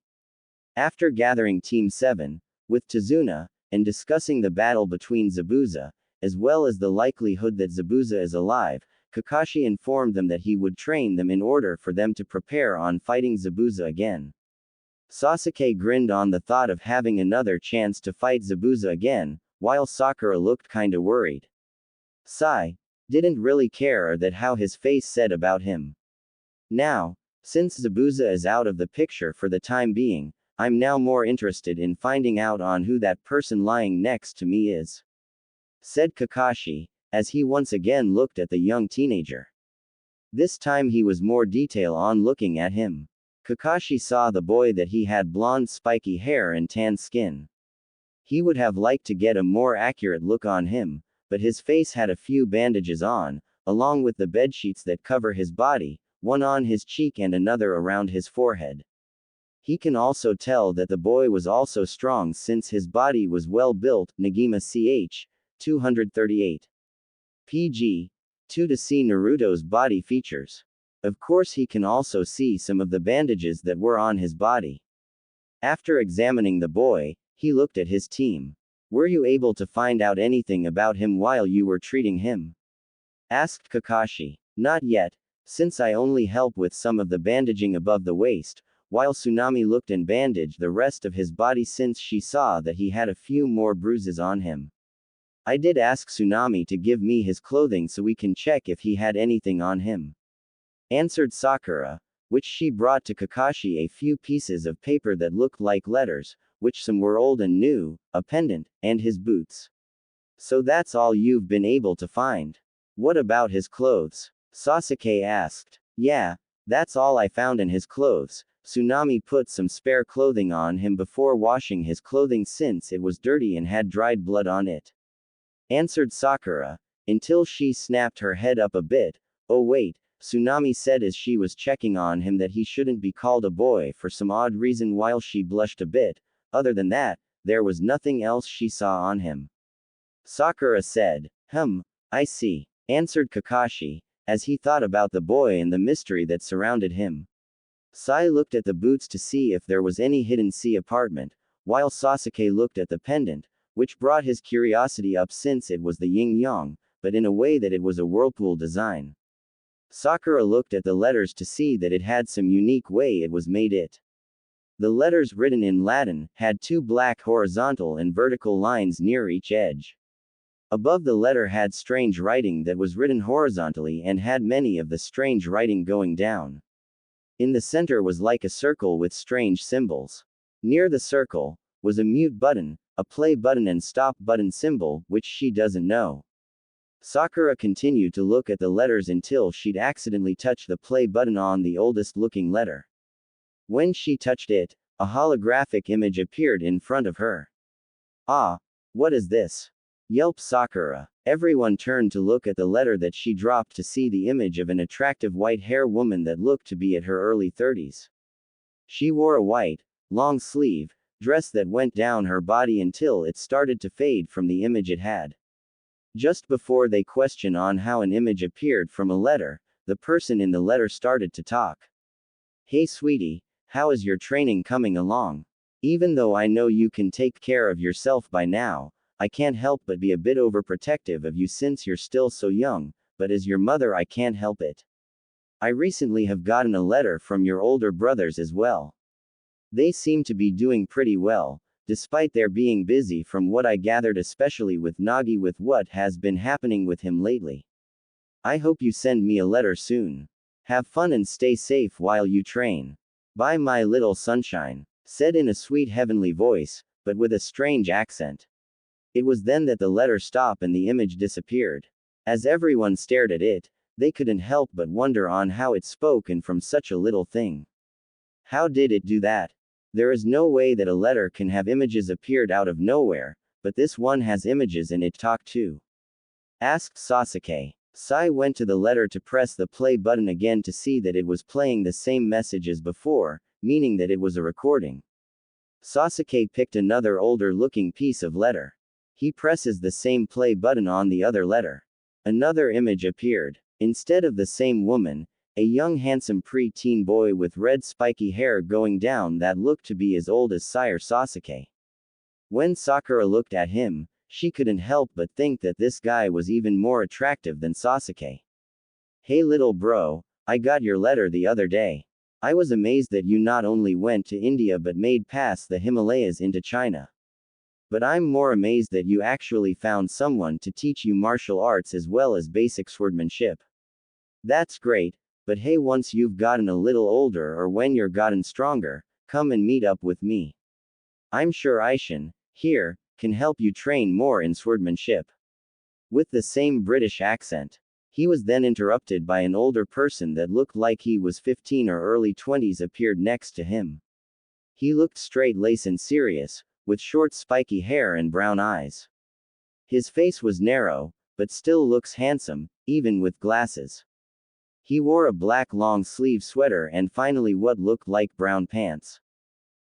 After gathering Team 7, with Tazuna, and discussing the battle between Zabuza, as well as the likelihood that Zabuza is alive, Kakashi informed them that he would train them in order for them to prepare on fighting Zabuza again. Sasuke grinned on the thought of having another chance to fight Zabuza again, while Sakura looked kinda worried. Sai didn't really care that how his face said about him. Now, since Zabuza is out of the picture for the time being, I'm now more interested in finding out on who that person lying next to me is, said Kakashi, as he once again looked at the young teenager. This time he was more detail on looking at him. Kakashi saw the boy that he had blonde spiky hair and tan skin. He would have liked to get a more accurate look on him, but his face had a few bandages on, along with the bedsheets that cover his body, one on his cheek and another around his forehead. He can also tell that the boy was also strong since his body was well built. Nagima ch. 238. PG. 2 to see Naruto's body features. Of course he can also see some of the bandages that were on his body. After examining the boy, he looked at his team. Were you able to find out anything about him while you were treating him? Asked Kakashi. Not yet, since I only help with some of the bandaging above the waist, while Tsunami looked and bandaged the rest of his body since she saw that he had a few more bruises on him. I did ask Tsunami to give me his clothing so we can check if he had anything on him, answered Sakura, which she brought to Kakashi a few pieces of paper that looked like letters, which some were old and new, a pendant, and his boots. So that's all you've been able to find? What about his clothes? Sasuke asked. Yeah, that's all I found in his clothes. Tsunami put some spare clothing on him before washing his clothing since it was dirty and had dried blood on it, answered Sakura, until she snapped her head up a bit. Oh wait, Tsunami said as she was checking on him that he shouldn't be called a boy for some odd reason while she blushed a bit. Other than that, there was nothing else she saw on him. Sakura said. I see, answered Kakashi, as he thought about the boy and the mystery that surrounded him. Sai looked at the boots to see if there was any hidden sea apartment, while Sasuke looked at the pendant, which brought his curiosity up since it was the yin-yang, but in a way that it was a whirlpool design. Sakura looked at the letters to see that it had some unique way it was made it. The letters written in Latin had two black horizontal and vertical lines near each edge. Above the letter had strange writing that was written horizontally and had many of the strange writing going down. In the center was like a circle with strange symbols. Near the circle was a mute button, a play button and stop button symbol, which she doesn't know. Sakura continued to look at the letters until she'd accidentally touched the play button on the oldest looking letter. When she touched it, a holographic image appeared in front of her. Ah, what is this? Yelped Sakura. Everyone turned to look at the letter that she dropped to see the image of an attractive white-hair woman that looked to be at her early 30s. She wore a white, long-sleeve dress that went down her body until it started to fade from the image it had. Just before they question on how an image appeared from a letter, the person in the letter started to talk. Hey sweetie, how is your training coming along? Even though I know you can take care of yourself by now, I can't help but be a bit overprotective of you since you're still so young, but as your mother I can't help it. I recently have gotten a letter from your older brothers as well. They seem to be doing pretty well, despite their being busy from what I gathered, especially with Nagi with what has been happening with him lately. I hope you send me a letter soon. Have fun and stay safe while you train. Bye my little sunshine, said in a sweet heavenly voice, but with a strange accent. It was then that the letter stopped and the image disappeared. As everyone stared at it, they couldn't help but wonder on how it spoke and from such a little thing. How did it do that? There is no way that a letter can have images appeared out of nowhere, but this one has images and it talked too. Asked Sasuke. Sai went to the letter to press the play button again to see that it was playing the same message as before, meaning that it was a recording. Sasuke picked another older looking piece of letter. He presses the same play button on the other letter. Another image appeared. Instead of the same woman, a young handsome pre-teen boy with red spiky hair going down that looked to be as old as Sire Sasuke. When Sakura looked at him, she couldn't help but think that this guy was even more attractive than Sasuke. Hey little bro, I got your letter the other day. I was amazed that you not only went to India but made past the Himalayas into China. But I'm more amazed that you actually found someone to teach you martial arts as well as basic swordsmanship. That's great, but hey, once you've gotten a little older or when you're gotten stronger, come and meet up with me. I'm sure Aishin, here, can help you train more in swordsmanship. With the same British accent. He was then interrupted by an older person that looked like he was 15 or early 20s appeared next to him. He looked straight-laced and serious, with short spiky hair and brown eyes. His face was narrow, but still looks handsome, even with glasses. He wore a black long-sleeve sweater and finally what looked like brown pants.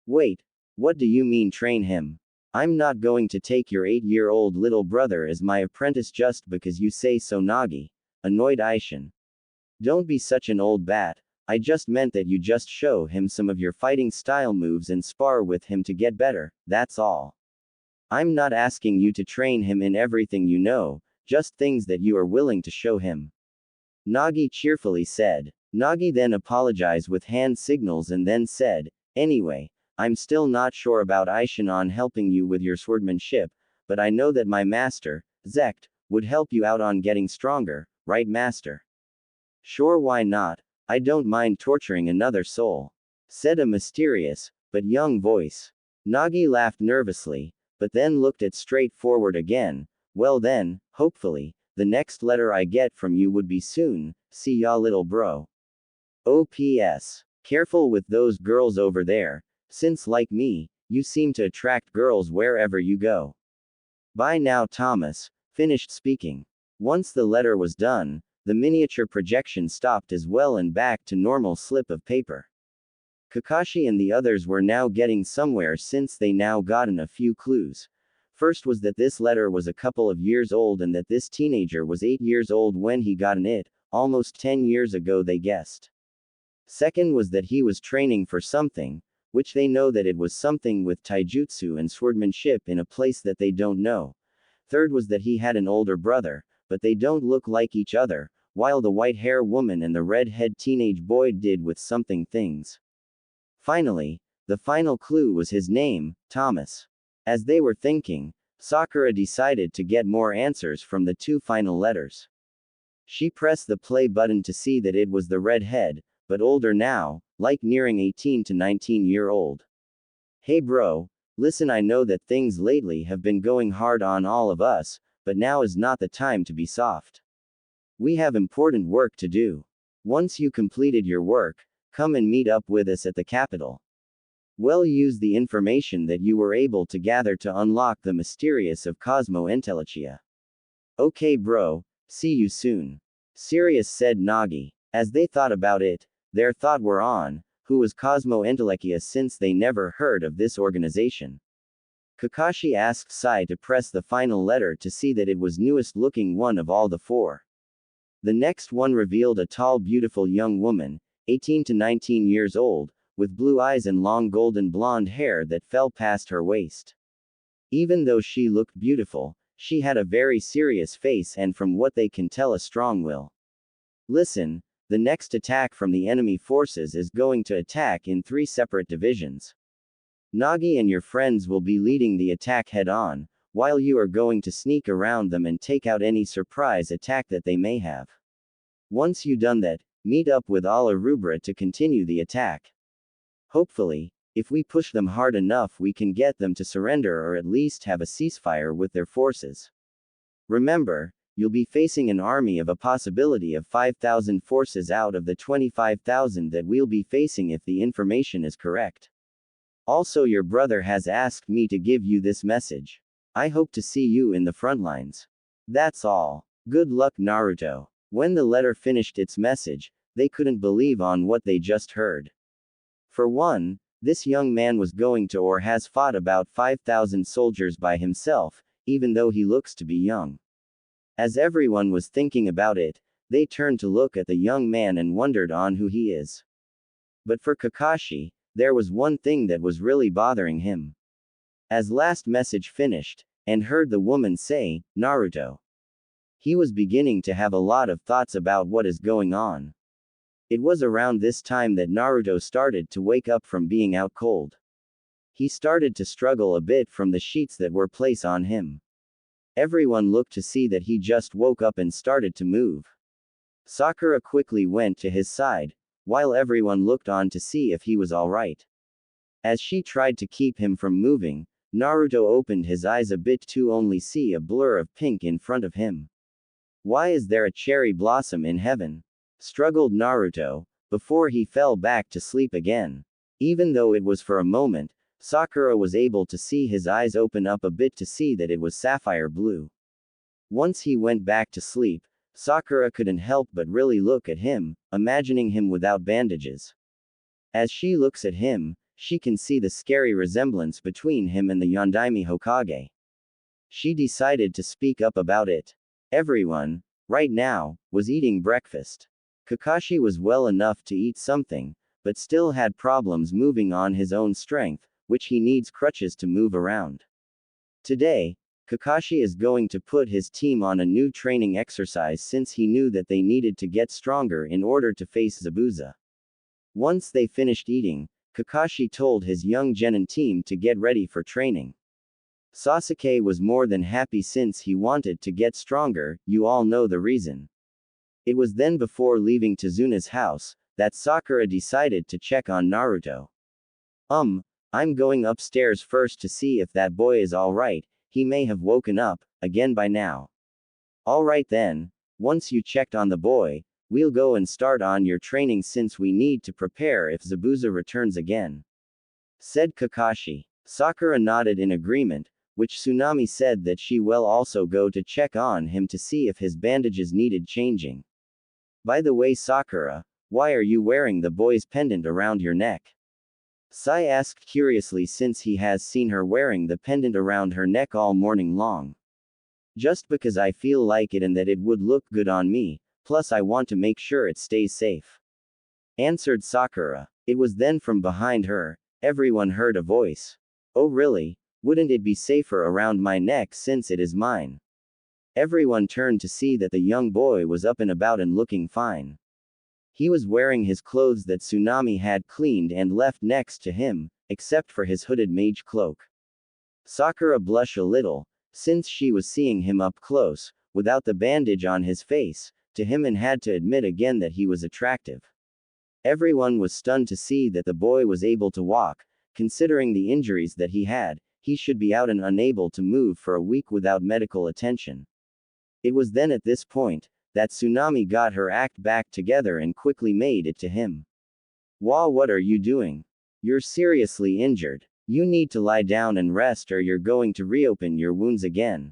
Wait, what do you mean train him? I'm not going to take your 8-year-old little brother as my apprentice just because you say so, Nagi, annoyed Aishin. Don't be such an old bat, I just meant that you just show him some of your fighting style moves and spar with him to get better, that's all. I'm not asking you to train him in everything you know, just things that you are willing to show him. Nagi cheerfully said. Nagi then apologized with hand signals and then said, anyway, I'm still not sure about Aishin on helping you with your swordsmanship, but I know that my master, Zekt, would help you out on getting stronger, right master? Sure, why not? I don't mind torturing another soul, said a mysterious, but young voice. Nagi laughed nervously, but then looked at straightforward again. Well then, hopefully, the next letter I get from you would be soon, see ya little bro. OPS. Careful with those girls over there, since like me, you seem to attract girls wherever you go. Bye now Thomas, finished speaking. Once the letter was done, the miniature projection stopped as well and back to normal slip of paper. Kakashi and the others were now getting somewhere since they now gotten a few clues. First was that this letter was a couple of years old and that this teenager was 8 years old when he gotten it, almost 10 years ago they guessed. Second was that he was training for something, which they know that it was something with taijutsu and swordmanship in a place that they don't know. Third was that he had an older brother, but they don't look like each other, while the white-hair woman and the red-head teenage boy did with something things. Finally, the final clue was his name, Thomas. As they were thinking, Sakura decided to get more answers from the two final letters. She pressed the play button to see that it was the redhead, but older now, like nearing 18 to 19-year-old. Hey bro, listen, I know that things lately have been going hard on all of us, but now is not the time to be soft. We have important work to do. Once you completed your work, come and meet up with us at the capital. Well, use the information that you were able to gather to unlock the mysterious of Cosmo Intellicia. Okay bro, see you soon. Sirius said Nagi. As they thought about it, their thought were on, who was Cosmo Intellicia since they never heard of this organization. Kakashi asked Sai to press the final letter to see that it was newest looking one of all the four. The next one revealed a tall beautiful young woman, 18 to 19 years old, with blue eyes and long golden blonde hair that fell past her waist. Even though she looked beautiful, she had a very serious face and from what they can tell a strong will. Listen, the next attack from the enemy forces is going to attack in 3 separate divisions. Nagi and your friends will be leading the attack head-on, while you are going to sneak around them and take out any surprise attack that they may have. Once you done that, meet up with Ala Rubra to continue the attack. Hopefully, if we push them hard enough we can get them to surrender or at least have a ceasefire with their forces. Remember, you'll be facing an army of a possibility of 5,000 forces out of the 25,000 that we'll be facing if the information is correct. Also, your brother has asked me to give you this message. I hope to see you in the front lines. That's all. Good luck, Naruto. When the letter finished its message, they couldn't believe on what they just heard. For one, this young man was going to or has fought about 5,000 soldiers by himself, even though he looks to be young. As everyone was thinking about it, they turned to look at the young man and wondered on who he is. But for Kakashi, there was one thing that was really bothering him. As last message finished, and heard the woman say, Naruto. He was beginning to have a lot of thoughts about what is going on. It was around this time that Naruto started to wake up from being out cold. He started to struggle a bit from the sheets that were placed on him. Everyone looked to see that he just woke up and started to move. Sakura quickly went to his side, while everyone looked on to see if he was alright. As she tried to keep him from moving, Naruto opened his eyes a bit to only see a blur of pink in front of him. Why is there a cherry blossom in heaven? Struggled Naruto, before he fell back to sleep again. Even though it was for a moment, Sakura was able to see his eyes open up a bit to see that it was sapphire blue. Once he went back to sleep, Sakura couldn't help but really look at him, imagining him without bandages. As she looks at him, she can see the scary resemblance between him and the Yondaime Hokage. She decided to speak up about it. Everyone, right now, was eating breakfast. Kakashi was well enough to eat something, but still had problems moving on his own strength, which he needs crutches to move around. Today, Kakashi is going to put his team on a new training exercise since he knew that they needed to get stronger in order to face Zabuza. Once they finished eating, Kakashi told his young genin team to get ready for training. Sasuke was more than happy since he wanted to get stronger, you all know the reason. It was then before leaving Tazuna's house, that Sakura decided to check on Naruto. I'm going upstairs first to see if that boy is alright, he may have woken up, again by now. Alright then, once you checked on the boy, we'll go and start on your training since we need to prepare if Zabuza returns again. Said Kakashi. Sakura nodded in agreement, which Tsunami said that she will also go to check on him to see if his bandages needed changing. By the way, Sakura, why are you wearing the boy's pendant around your neck? Sai asked curiously since he has seen her wearing the pendant around her neck all morning long. Just because I feel like it and that it would look good on me, plus I want to make sure it stays safe. answered Sakura. It was then from behind her, everyone heard a voice. Oh really? Wouldn't it be safer around my neck since it is mine? Everyone turned to see that the young boy was up and about and looking fine. He was wearing his clothes that Tsunami had cleaned and left next to him, except for his hooded mage cloak. Sakura blushed a little, since she was seeing him up close, without the bandage on his face, to him and had to admit again that he was attractive. Everyone was stunned to see that the boy was able to walk. Considering the injuries that he should be out and unable to move for a week without medical attention. It was then at this point that Tsunami got her act back together and quickly made it to him. Wah, what are you doing? You're seriously injured. You need to lie down and rest or you're going to reopen your wounds again.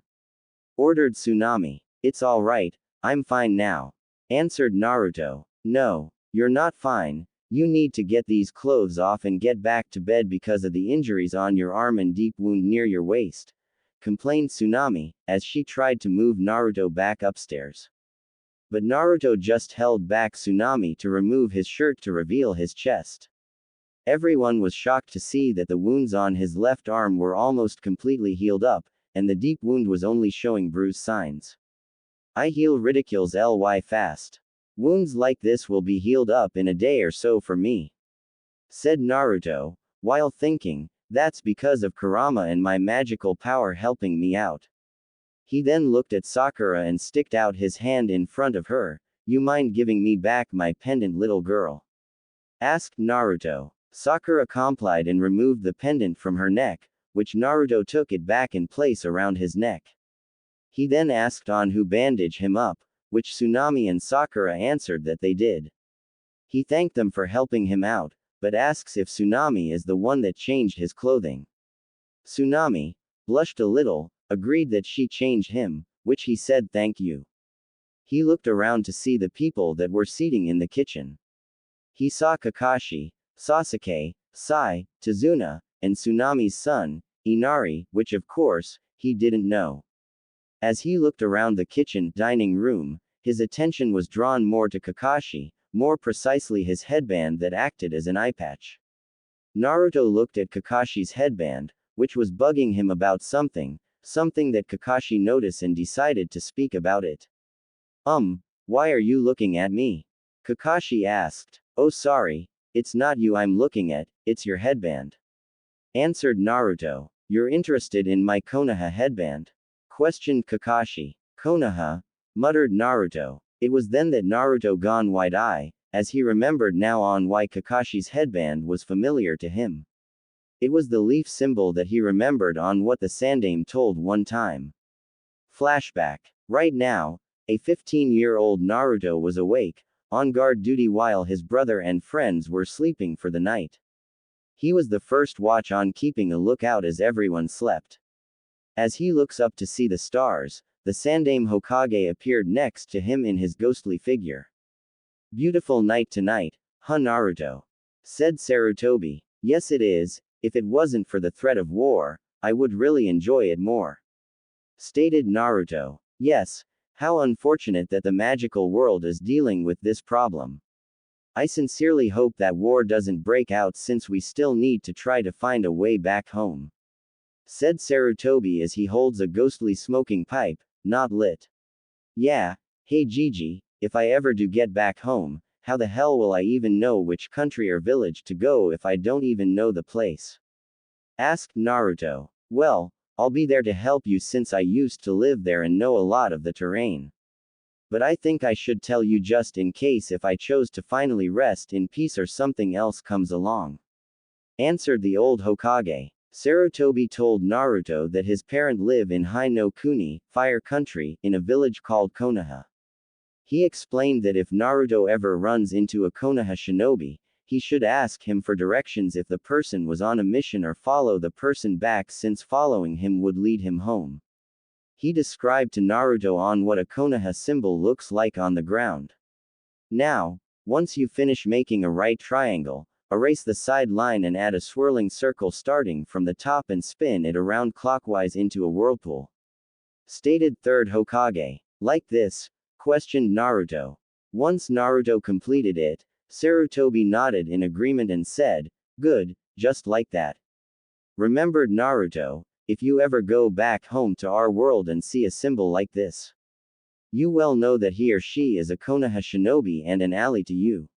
Ordered Tsunami. It's alright, I'm fine now. Answered Naruto. No, you're not fine. You need to get these clothes off and get back to bed because of the injuries on your arm and deep wound near your waist. Complained Tsunami, as she tried to move Naruto back upstairs. But Naruto just held back Tsunami to remove his shirt to reveal his chest. Everyone was shocked to see that the wounds on his left arm were almost completely healed up, and the deep wound was only showing bruise signs. I heal ridicules ly fast. Wounds like this will be healed up in a day or so for me. Said Naruto, while thinking, that's because of Kurama and my magical power helping me out. He then looked at Sakura and sticked out his hand in front of her. You mind giving me back my pendant, little girl? Asked Naruto. Sakura complied and removed the pendant from her neck, which Naruto took it back in place around his neck. He then asked on who bandaged him up, which Tsunami and Sakura answered that they did. He thanked them for helping him out, but asks if Tsunami is the one that changed his clothing. Tsunami blushed a little, agreed that she changed him, which he said thank you. He looked around to see the people that were seating in the kitchen. He saw Kakashi, Sasuke, Sai, Tazuna, and Tsunami's son, Inari, which of course, he didn't know. As he looked around the kitchen dining room, his attention was drawn more to Kakashi, more precisely his headband that acted as an eye patch. Naruto looked at Kakashi's headband, which was bugging him about something that Kakashi noticed and decided to speak about it. Why are you looking at me? Kakashi asked. Oh sorry, it's not you I'm looking at, it's your headband. Answered Naruto. You're interested in my Konoha headband? Questioned Kakashi. Konoha? Muttered Naruto. It was then that Naruto gone wide-eye, as he remembered now on why Kakashi's headband was familiar to him. It was the leaf symbol that he remembered on what the Sandaime told one time. Flashback. Right now, a 15-year-old Naruto was awake, on guard duty while his brother and friends were sleeping for the night. He was the first watch on, keeping a lookout as everyone slept. As he looks up to see the stars, the Sandaime Hokage appeared next to him in his ghostly figure. Beautiful night tonight, huh Naruto? Said Sarutobi. Yes it is, if it wasn't for the threat of war, I would really enjoy it more. Stated Naruto. Yes, how unfortunate that the magical world is dealing with this problem. I sincerely hope that war doesn't break out since we still need to try to find a way back home. Said Sarutobi as he holds a ghostly smoking pipe, not lit. Yeah, hey Gigi, if I ever do get back home, how the hell will I even know which country or village to go if I don't even know the place? Asked Naruto. Well, I'll be there to help you since I used to live there and know a lot of the terrain. But I think I should tell you just in case if I chose to finally rest in peace or something else comes along. Answered the old Hokage. Sarutobi told Naruto that his parents live in Hai no Kuni, Fire Country, in a village called Konoha. He explained that if Naruto ever runs into a Konoha shinobi, he should ask him for directions if the person was on a mission or follow the person back since following him would lead him home. He described to Naruto on what a Konoha symbol looks like on the ground. Now, once you finish making a right triangle, erase the side line and add a swirling circle starting from the top and spin it around clockwise into a whirlpool. Stated third Hokage. Like this? Questioned Naruto. Once Naruto completed it, Sarutobi nodded in agreement and said, "Good, just like that." Remembered Naruto, if you ever go back home to our world and see a symbol like this, you well know that he or she is a Konoha shinobi and an ally to you.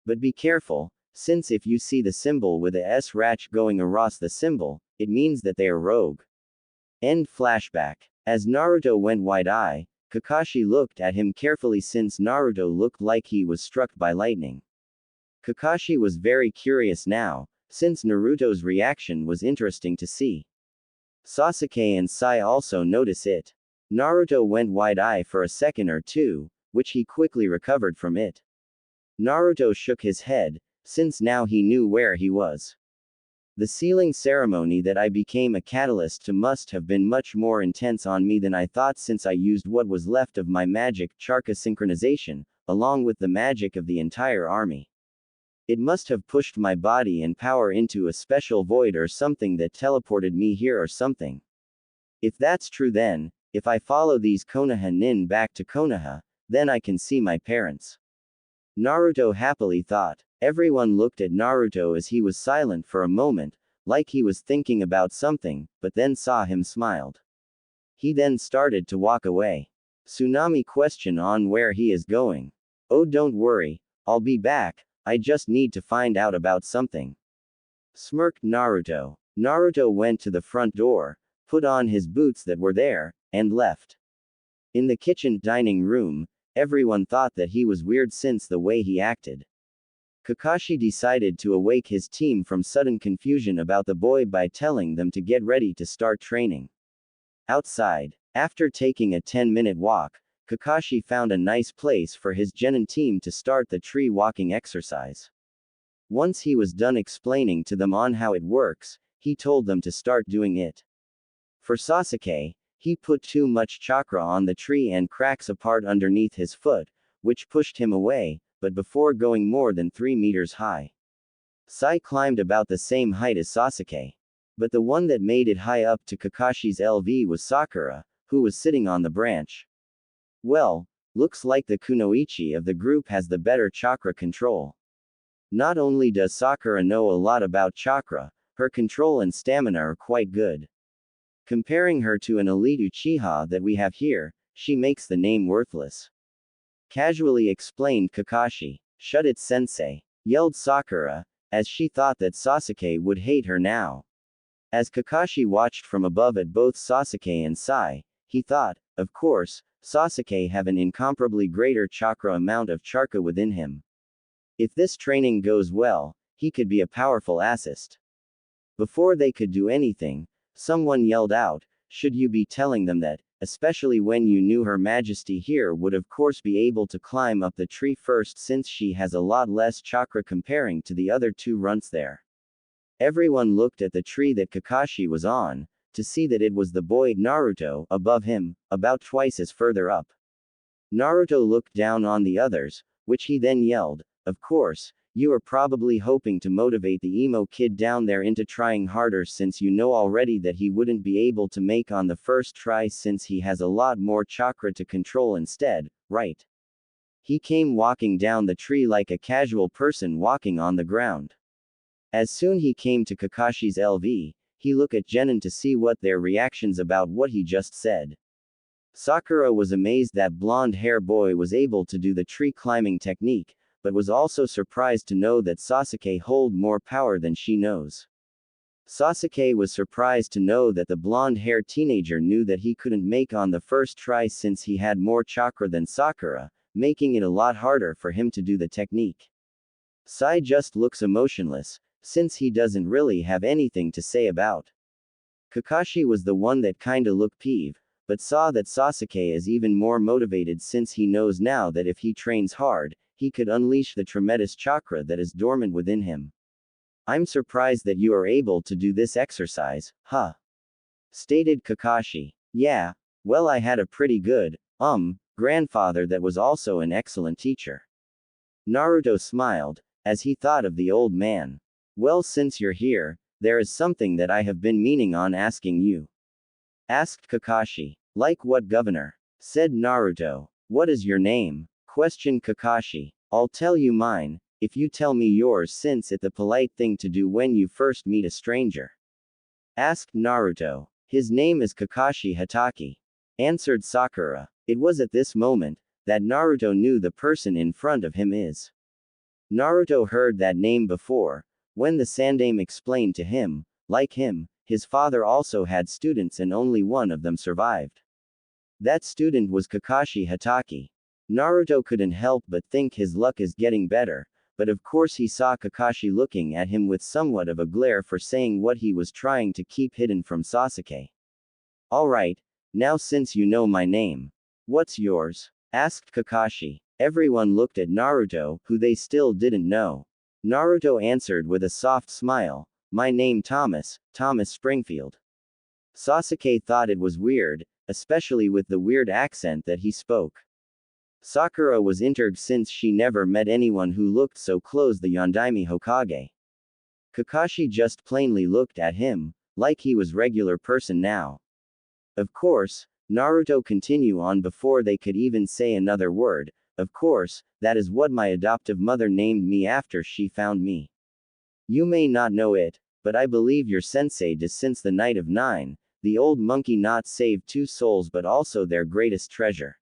But be careful, since if you see the symbol with a S ratch going across the symbol, it means that they are rogue. End flashback. As Naruto went wide-eyed, Kakashi looked at him carefully since Naruto looked like he was struck by lightning. Kakashi was very curious now, since Naruto's reaction was interesting to see. Sasuke and Sai also notice it. Naruto went wide-eyed for a second or two, which he quickly recovered from it. Naruto shook his head, since now he knew where he was. The sealing ceremony that I became a catalyst to must have been much more intense on me than I thought, since I used what was left of my magic, chakra synchronization, along with the magic of the entire army. It must have pushed my body and power into a special void or something that teleported me here or something. If that's true, then, if I follow these Konoha nin back to Konoha, then I can see my parents. Naruto happily thought. Everyone looked at Naruto as he was silent for a moment, like he was thinking about something, but then saw him smiled. He then started to walk away. Tsunami question on where he is going. "Oh, don't worry, I'll be back, I just need to find out about something," smirked Naruto. Naruto went to the front door, put on his boots that were there, and left. In the kitchen dining room, everyone thought that he was weird since the way he acted. Kakashi decided to awake his team from sudden confusion about the boy by telling them to get ready to start training. Outside, after taking a 10-minute walk, Kakashi found a nice place for his genin team to start the tree walking exercise. Once he was done explaining to them on how it works, he told them to start doing it. For Sasuke, he put too much chakra on the tree and cracks apart underneath his foot, which pushed him away, but before going more than 3 meters high. Sai climbed about the same height as Sasuke. But the one that made it high up to Kakashi's LV was Sakura, who was sitting on the branch. Well, looks like the kunoichi of the group has the better chakra control. Not only does Sakura know a lot about chakra, her control and stamina are quite good. Comparing her to an elite Uchiha that we have here, she makes the name worthless. Casually explained Kakashi. "Shut it, sensei," yelled Sakura, as she thought that Sasuke would hate her now. As Kakashi watched from above at both Sasuke and Sai, he thought, of course, Sasuke have an incomparably greater chakra amount of chakra within him. If this training goes well, he could be a powerful assist. Before they could do anything, someone yelled out, "Should you be telling them that, especially when you knew Her Majesty here would of course be able to climb up the tree first since she has a lot less chakra comparing to the other two runts there." Everyone looked at the tree that Kakashi was on, to see that it was the boy Naruto above him, about twice as further up. Naruto looked down on the others, which he then yelled, "Of course, you are probably hoping to motivate the emo kid down there into trying harder since you know already that he wouldn't be able to make on the first try since he has a lot more chakra to control instead, right?" He came walking down the tree like a casual person walking on the ground. As soon he came to Kakashi's LV, he looked at Genin to see what their reactions about what he just said. Sakura was amazed that blonde hair boy was able to do the tree climbing technique, but was also surprised to know that Sasuke hold more power than she knows. Sasuke was surprised to know that the blonde-haired teenager knew that he couldn't make on the first try since he had more chakra than Sakura, making it a lot harder for him to do the technique. Sai just looks emotionless, since he doesn't really have anything to say about. Kakashi was the one that kinda looked peeved, but saw that Sasuke is even more motivated since he knows now that if he trains hard, he could unleash the tremendous chakra that is dormant within him. "I'm surprised that you are able to do this exercise, huh?" stated Kakashi. "Yeah, well, I had a pretty good, grandfather that was also an excellent teacher." Naruto smiled, as he thought of the old man. "Well, since you're here, there is something that I have been meaning on asking you," asked Kakashi. "Like what, governor?" said Naruto. "What is your name?" questioned Kakashi. "I'll tell you mine, if you tell me yours since it's the polite thing to do when you first meet a stranger. Asked Naruto. His name is Kakashi Hatake. Answered Sakura. It was at this moment that Naruto knew the person in front of him is. Naruto heard that name before, when the Sandaime explained to him, like him, his father also had students and only one of them survived. That student was Kakashi Hatake. Naruto couldn't help but think his luck is getting better, but of course he saw Kakashi looking at him with somewhat of a glare for saying what he was trying to keep hidden from Sasuke. Alright, now since you know my name, what's yours? Asked Kakashi. Everyone looked at Naruto, who they still didn't know. Naruto answered with a soft smile, my name Thomas Springfield. Sasuke thought it was weird, especially with the weird accent that he spoke. Sakura was intrigued since she never met anyone who looked so close the Yondaime Hokage. Kakashi just plainly looked at him, like he was regular person now. Of course, Naruto continued on before they could even say another word, of course, that is what my adoptive mother named me after she found me. You may not know it, but I believe your sensei does since the night of 9, the old monkey not saved 2 souls but also their greatest treasure.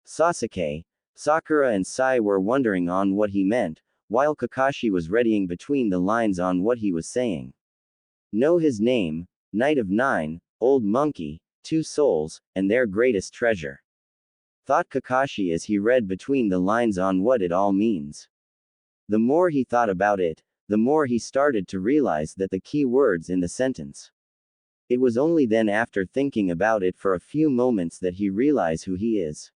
Sasuke, Sakura and Sai were wondering on what he meant, while Kakashi was readying between the lines on what he was saying. Know his name, Knight of 9, old monkey, 2 souls, and their greatest treasure. Thought Kakashi as he read between the lines on what it all means. The more he thought about it, the more he started to realize that the key words in the sentence. It was only then after thinking about it for a few moments that he realized who he is.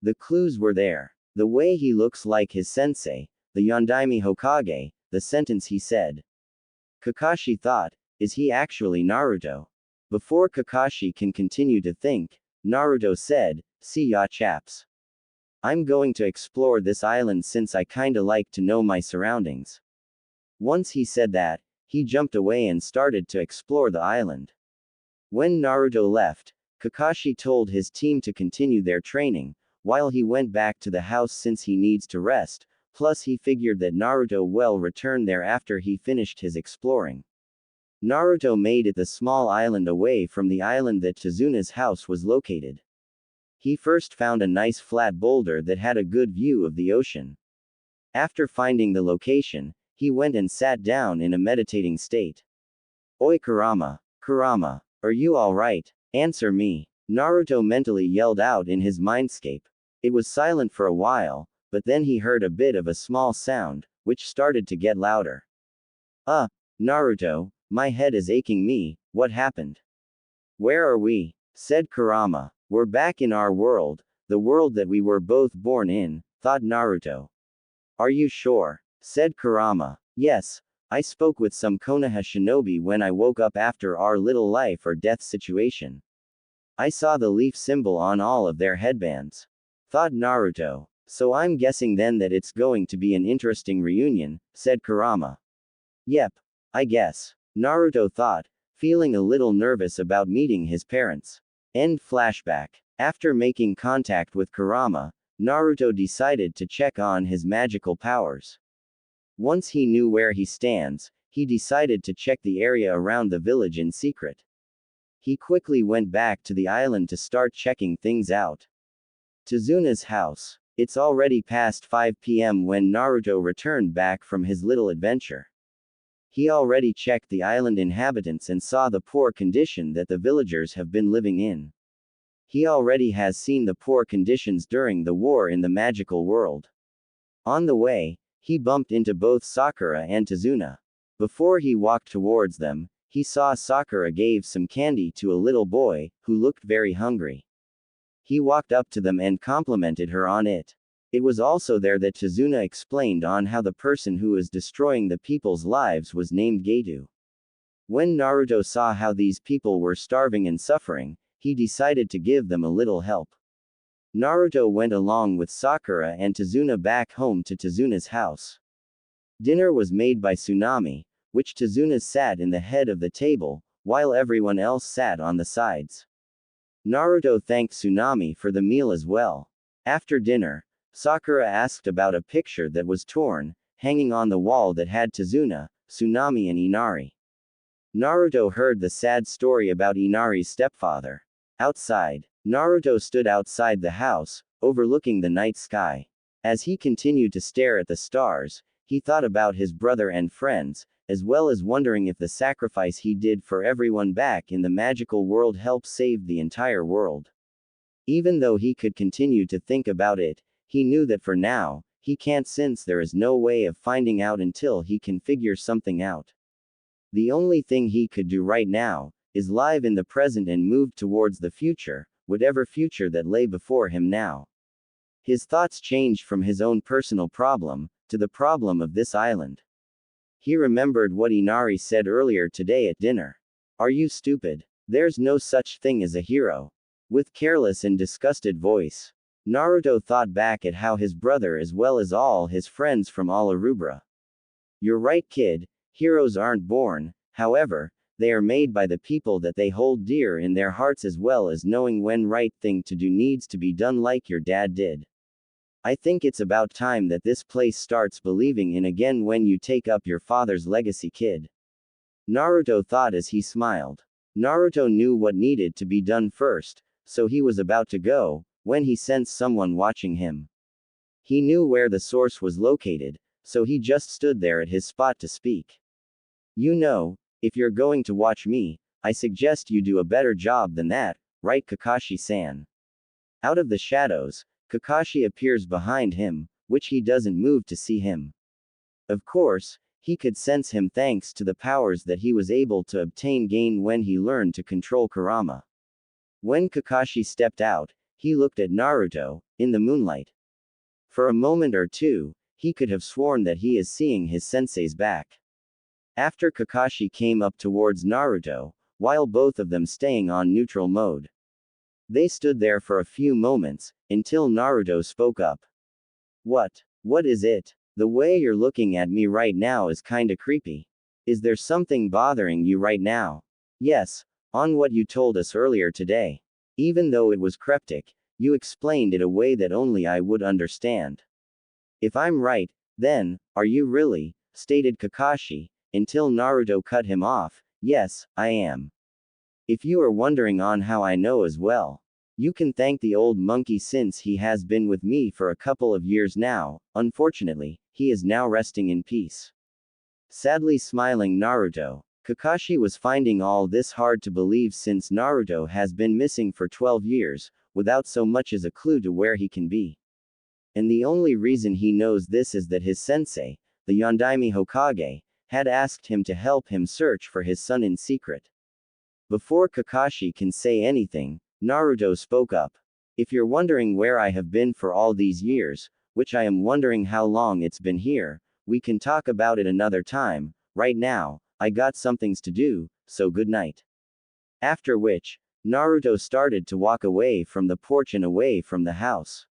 The clues were there. The way he looks like his sensei, the Yondaime Hokage, the sentence he said. Kakashi thought, is he actually Naruto? Before Kakashi can continue to think, Naruto said, see ya chaps. I'm going to explore this island since I kinda like to know my surroundings. Once he said that, he jumped away and started to explore the island. When Naruto left, Kakashi told his team to continue their training, while he went back to the house since he needs to rest, plus he figured that Naruto will return there after he finished his exploring. Naruto made it the small island away from the island that Tazuna's house was located. He first found a nice flat boulder that had a good view of the ocean. After finding the location, he went and sat down in a meditating state. Oi Kurama, Kurama, are you alright? Answer me. Naruto mentally yelled out in his mindscape. It was silent for a while, but then he heard a bit of a small sound, which started to get louder. Naruto, my head is aching me, what happened? Where are we? Said Kurama. We're back in our world, the world that we were both born in, thought Naruto. Are you sure? Said Kurama. Yes, I spoke with some Konoha shinobi when I woke up after our little life or death situation. I saw the leaf symbol on all of their headbands. Thought Naruto. So I'm guessing then that it's going to be an interesting reunion, said Kurama. Yep, I guess. Naruto thought, feeling a little nervous about meeting his parents. End flashback. After making contact with Kurama, Naruto decided to check on his magical powers. Once he knew where he stands, he decided to check the area around the village in secret. He quickly went back to the island to start checking things out. Tazuna's house. It's already past 5 p.m. when Naruto returned back from his little adventure. He already checked the island inhabitants and saw the poor condition that the villagers have been living in. He already has seen the poor conditions during the war in the magical world. On the way, he bumped into both Sakura and Tazuna. Before he walked towards them, he saw Sakura gave some candy to a little boy, who looked very hungry. He walked up to them and complimented her on it. It was also there that Tazuna explained on how the person who was destroying the people's lives was named Gato. When Naruto saw how these people were starving and suffering, he decided to give them a little help. Naruto went along with Sakura and Tazuna back home to Tazuna's house. Dinner was made by Tsunami, which Tazuna sat in the head of the table, while everyone else sat on the sides. Naruto thanked Tsunami for the meal as well. After dinner, Sakura asked about a picture that was torn, hanging on the wall that had Tazuna, Tsunami and Inari. Naruto heard the sad story about Inari's stepfather. Outside, Naruto stood outside the house, overlooking the night sky. As he continued to stare at the stars, he thought about his brother and friends, as well as wondering if the sacrifice he did for everyone back in the magical world helped save the entire world. Even though he could continue to think about it, he knew that for now, he can't, since there is no way of finding out until he can figure something out. The only thing he could do right now is live in the present and move towards the future, whatever future that lay before him now. His thoughts changed from his own personal problem to the problem of this island. He remembered what Inari said earlier today at dinner. "Are you stupid? There's no such thing as a hero." With careless and disgusted voice, Naruto thought back at how his brother as well as all his friends from all Arubra. "You're right, kid. Heroes aren't born, however, they are made by the people that they hold dear in their hearts, as well as knowing when right thing to do needs to be done like your dad did. I think it's about time that this place starts believing in again when you take up your father's legacy, kid." Naruto thought as he smiled. Naruto knew what needed to be done first, so he was about to go, when he sensed someone watching him. He knew where the source was located, so he just stood there at his spot to speak. "You know, if you're going to watch me, I suggest you do a better job than that, right, Kakashi-san?" Out of the shadows, Kakashi appears behind him, which he doesn't move to see him. Of course, he could sense him thanks to the powers that he was able to gain when he learned to control Kurama. When Kakashi stepped out, he looked at Naruto, in the moonlight. For a moment or two, he could have sworn that he is seeing his sensei's back. After Kakashi came up towards Naruto, while both of them staying on neutral mode. They stood there for a few moments, until Naruto spoke up. What is it? The way you're looking at me right now is kinda creepy. Is there something bothering you right now?" "Yes, on what you told us earlier today. Even though it was cryptic, you explained it a way that only I would understand." "If I'm right, then, are you really?" stated Kakashi, until Naruto cut him off. "Yes, I am. If you are wondering on how I know as well, you can thank the old monkey, since he has been with me for a couple of years now. Unfortunately, he is now resting in peace." Sadly smiling Naruto, Kakashi was finding all this hard to believe, since Naruto has been missing for 12 years, without so much as a clue to where he can be. And the only reason he knows this is that his sensei, the Yondaime Hokage, had asked him to help him search for his son in secret. Before Kakashi can say anything, Naruto spoke up. "If you're wondering where I have been for all these years, which I am wondering how long it's been here, we can talk about it another time. Right now, I got some things to do, so good night." After which, Naruto started to walk away from the porch and away from the house.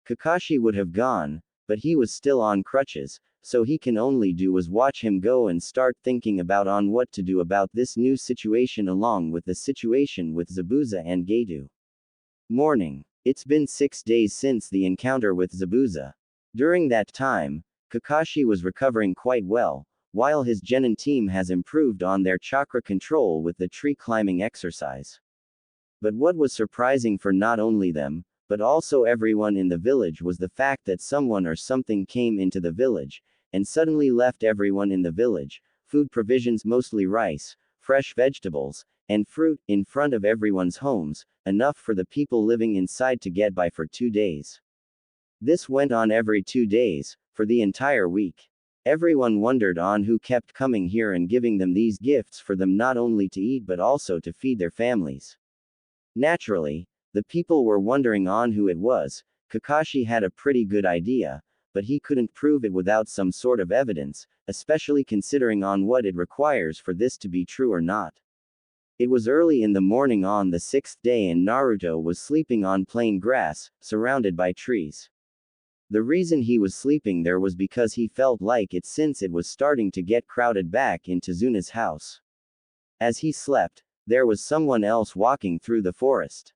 Kakashi would have gone, but he was still on crutches, so he can only do was watch him go and start thinking about on what to do about this new situation, along with the situation with Zabuza and Gedu. Morning. It's been 6 days since the encounter with Zabuza. During that time, Kakashi was recovering quite well, while his genin team has improved on their chakra control with the tree climbing exercise. But what was surprising for not only them, but also everyone in the village, was the fact that someone or something came into the village, and suddenly left everyone in the village, food provisions, mostly rice, fresh vegetables, and fruit, in front of everyone's homes, enough for the people living inside to get by for 2 days. This went on every 2 days, for the entire week. Everyone wondered on who kept coming here and giving them these gifts for them not only to eat but also to feed their families. Naturally, the people were wondering on who it was. Kakashi had a pretty good idea, but he couldn't prove it without some sort of evidence, especially considering on what it requires for this to be true or not. It was early in the morning on the 6th day and Naruto was sleeping on plain grass, surrounded by trees. The reason he was sleeping there was because he felt like it, since it was starting to get crowded back in Tazuna's house. As he slept, there was someone else walking through the forest.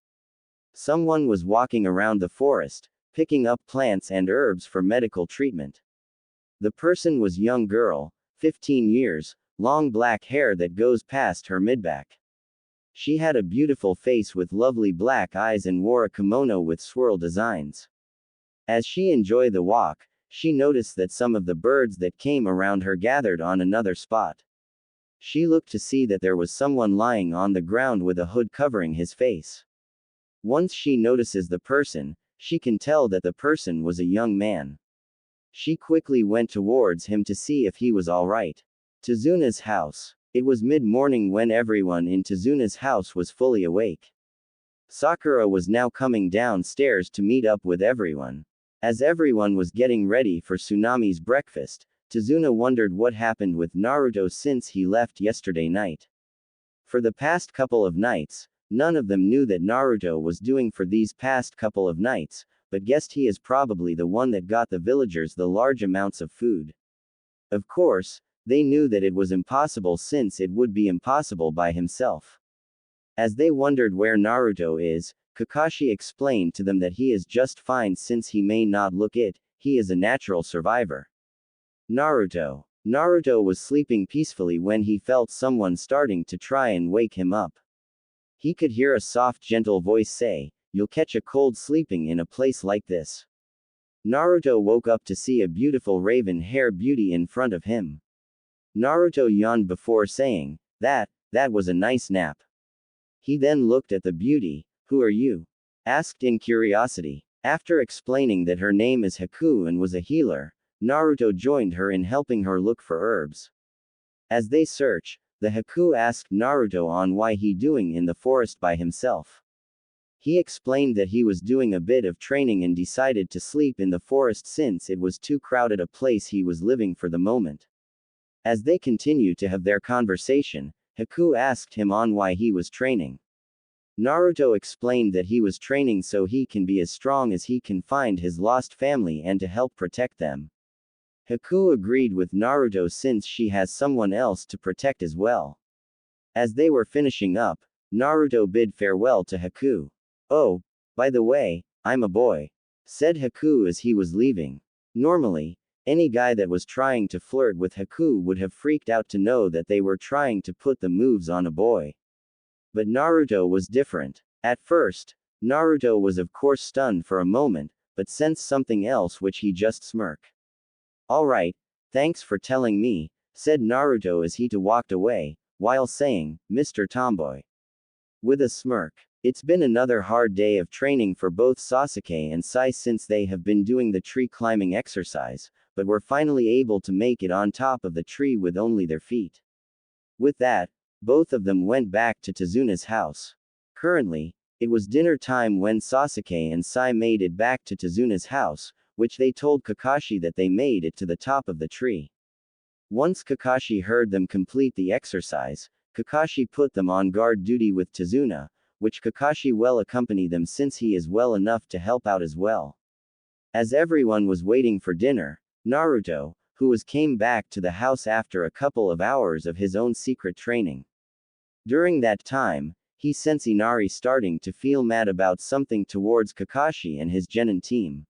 Someone was walking around the forest, picking up plants and herbs for medical treatment. The person was young girl, 15 years, long black hair that goes past her mid-back. She had a beautiful face with lovely black eyes and wore a kimono with swirl designs. As she enjoyed the walk, she noticed that some of the birds that came around her gathered on another spot. She looked to see that there was someone lying on the ground with a hood covering his face. Once she notices the person, she can tell that the person was a young man. She quickly went towards him to see if he was alright. Tezuna's house. It was mid-morning when everyone in Tezuna's house was fully awake. Sakura was now coming downstairs to meet up with everyone. As everyone was getting ready for Tsunami's breakfast, Tezuna wondered what happened with Naruto since he left yesterday night. For the past couple of nights, none of them knew that Naruto was doing for these past couple of nights, but guessed he is probably the one that got the villagers the large amounts of food. Of course, they knew that it was impossible since it would be impossible by himself. As they wondered where Naruto is, Kakashi explained to them that he is just fine since he may not look it, he is a natural survivor. Naruto. Naruto was sleeping peacefully when he felt someone starting to try and wake him up. He could hear a soft gentle voice say, "You'll catch a cold sleeping in a place like this." Naruto woke up to see a beautiful raven hair beauty in front of him. Naruto yawned before saying, that was a nice nap. He then looked at the beauty. "Who are you?" asked in curiosity. After explaining that her name is Haku and was a healer, Naruto joined her in helping her look for herbs. As they search, the Haku asked Naruto on why he doing in the forest by himself. He explained that he was doing a bit of training and decided to sleep in the forest since it was too crowded a place he was living for the moment. As they continued to have their conversation, Haku asked him on why he was training. Naruto explained that he was training so he can be as strong as he can find his lost family and to help protect them. Haku agreed with Naruto since she has someone else to protect as well. As they were finishing up, Naruto bid farewell to Haku. "Oh, by the way, I'm a boy," said Haku as he was leaving. Normally, any guy that was trying to flirt with Haku would have freaked out to know that they were trying to put the moves on a boy. But Naruto was different. At first, Naruto was of course stunned for a moment, but sensed something else which he just smirked. "Alright, thanks for telling me," said Naruto as he walked away, while saying, "Mr. Tomboy." With a smirk. It's been another hard day of training for both Sasuke and Sai since they have been doing the tree climbing exercise, but were finally able to make it on top of the tree with only their feet. With that, both of them went back to Tezuna's house. Currently, it was dinner time when Sasuke and Sai made it back to Tezuna's house, which they told Kakashi that they made it to the top of the tree. Once Kakashi heard them complete the exercise, Kakashi put them on guard duty with Tezuna, which Kakashi will accompany them since he is well enough to help out as well. As everyone was waiting for dinner, Naruto, who came back to the house after a couple of hours of his own secret training. During that time, he sensed Inari starting to feel mad about something towards Kakashi and his genin team.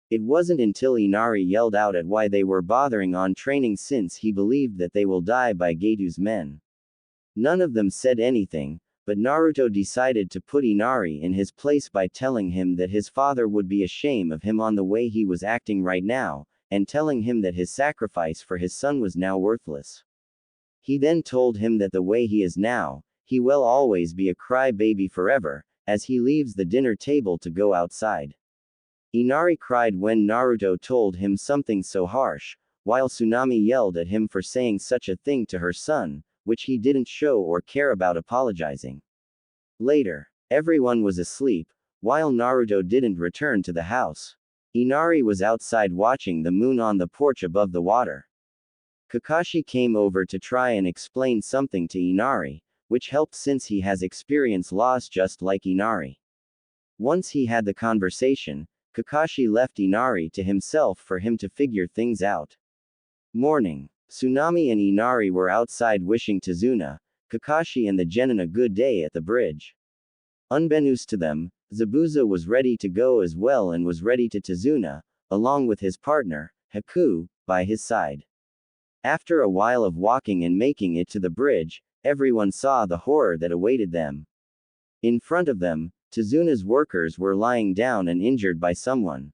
It wasn't until Inari yelled out at why they were bothering on training since he believed that they will die by Getu's men. None of them said anything, but Naruto decided to put Inari in his place by telling him that his father would be ashamed of him on the way he was acting right now, and telling him that his sacrifice for his son was now worthless. He then told him that the way he is now, he will always be a crybaby forever, as he leaves the dinner table to go outside. Inari cried when Naruto told him something so harsh, while Tsunami yelled at him for saying such a thing to her son, which he didn't show or care about apologizing. Later, everyone was asleep, while Naruto didn't return to the house. Inari was outside watching the moon on the porch above the water. Kakashi came over to try and explain something to Inari, which helped since he has experienced loss just like Inari. Once he had the conversation, Kakashi left Inari to himself for him to figure things out. Morning. Tsunami and Inari were outside wishing Tezuna, Kakashi and the genin a good day at the bridge. Unbeknownst to them, Zabuza was ready to go as well and was ready to Tezuna, along with his partner, Haku, by his side. After a while of walking and making it to the bridge, everyone saw the horror that awaited them. In front of them, Tezuna's workers were lying down and injured by someone.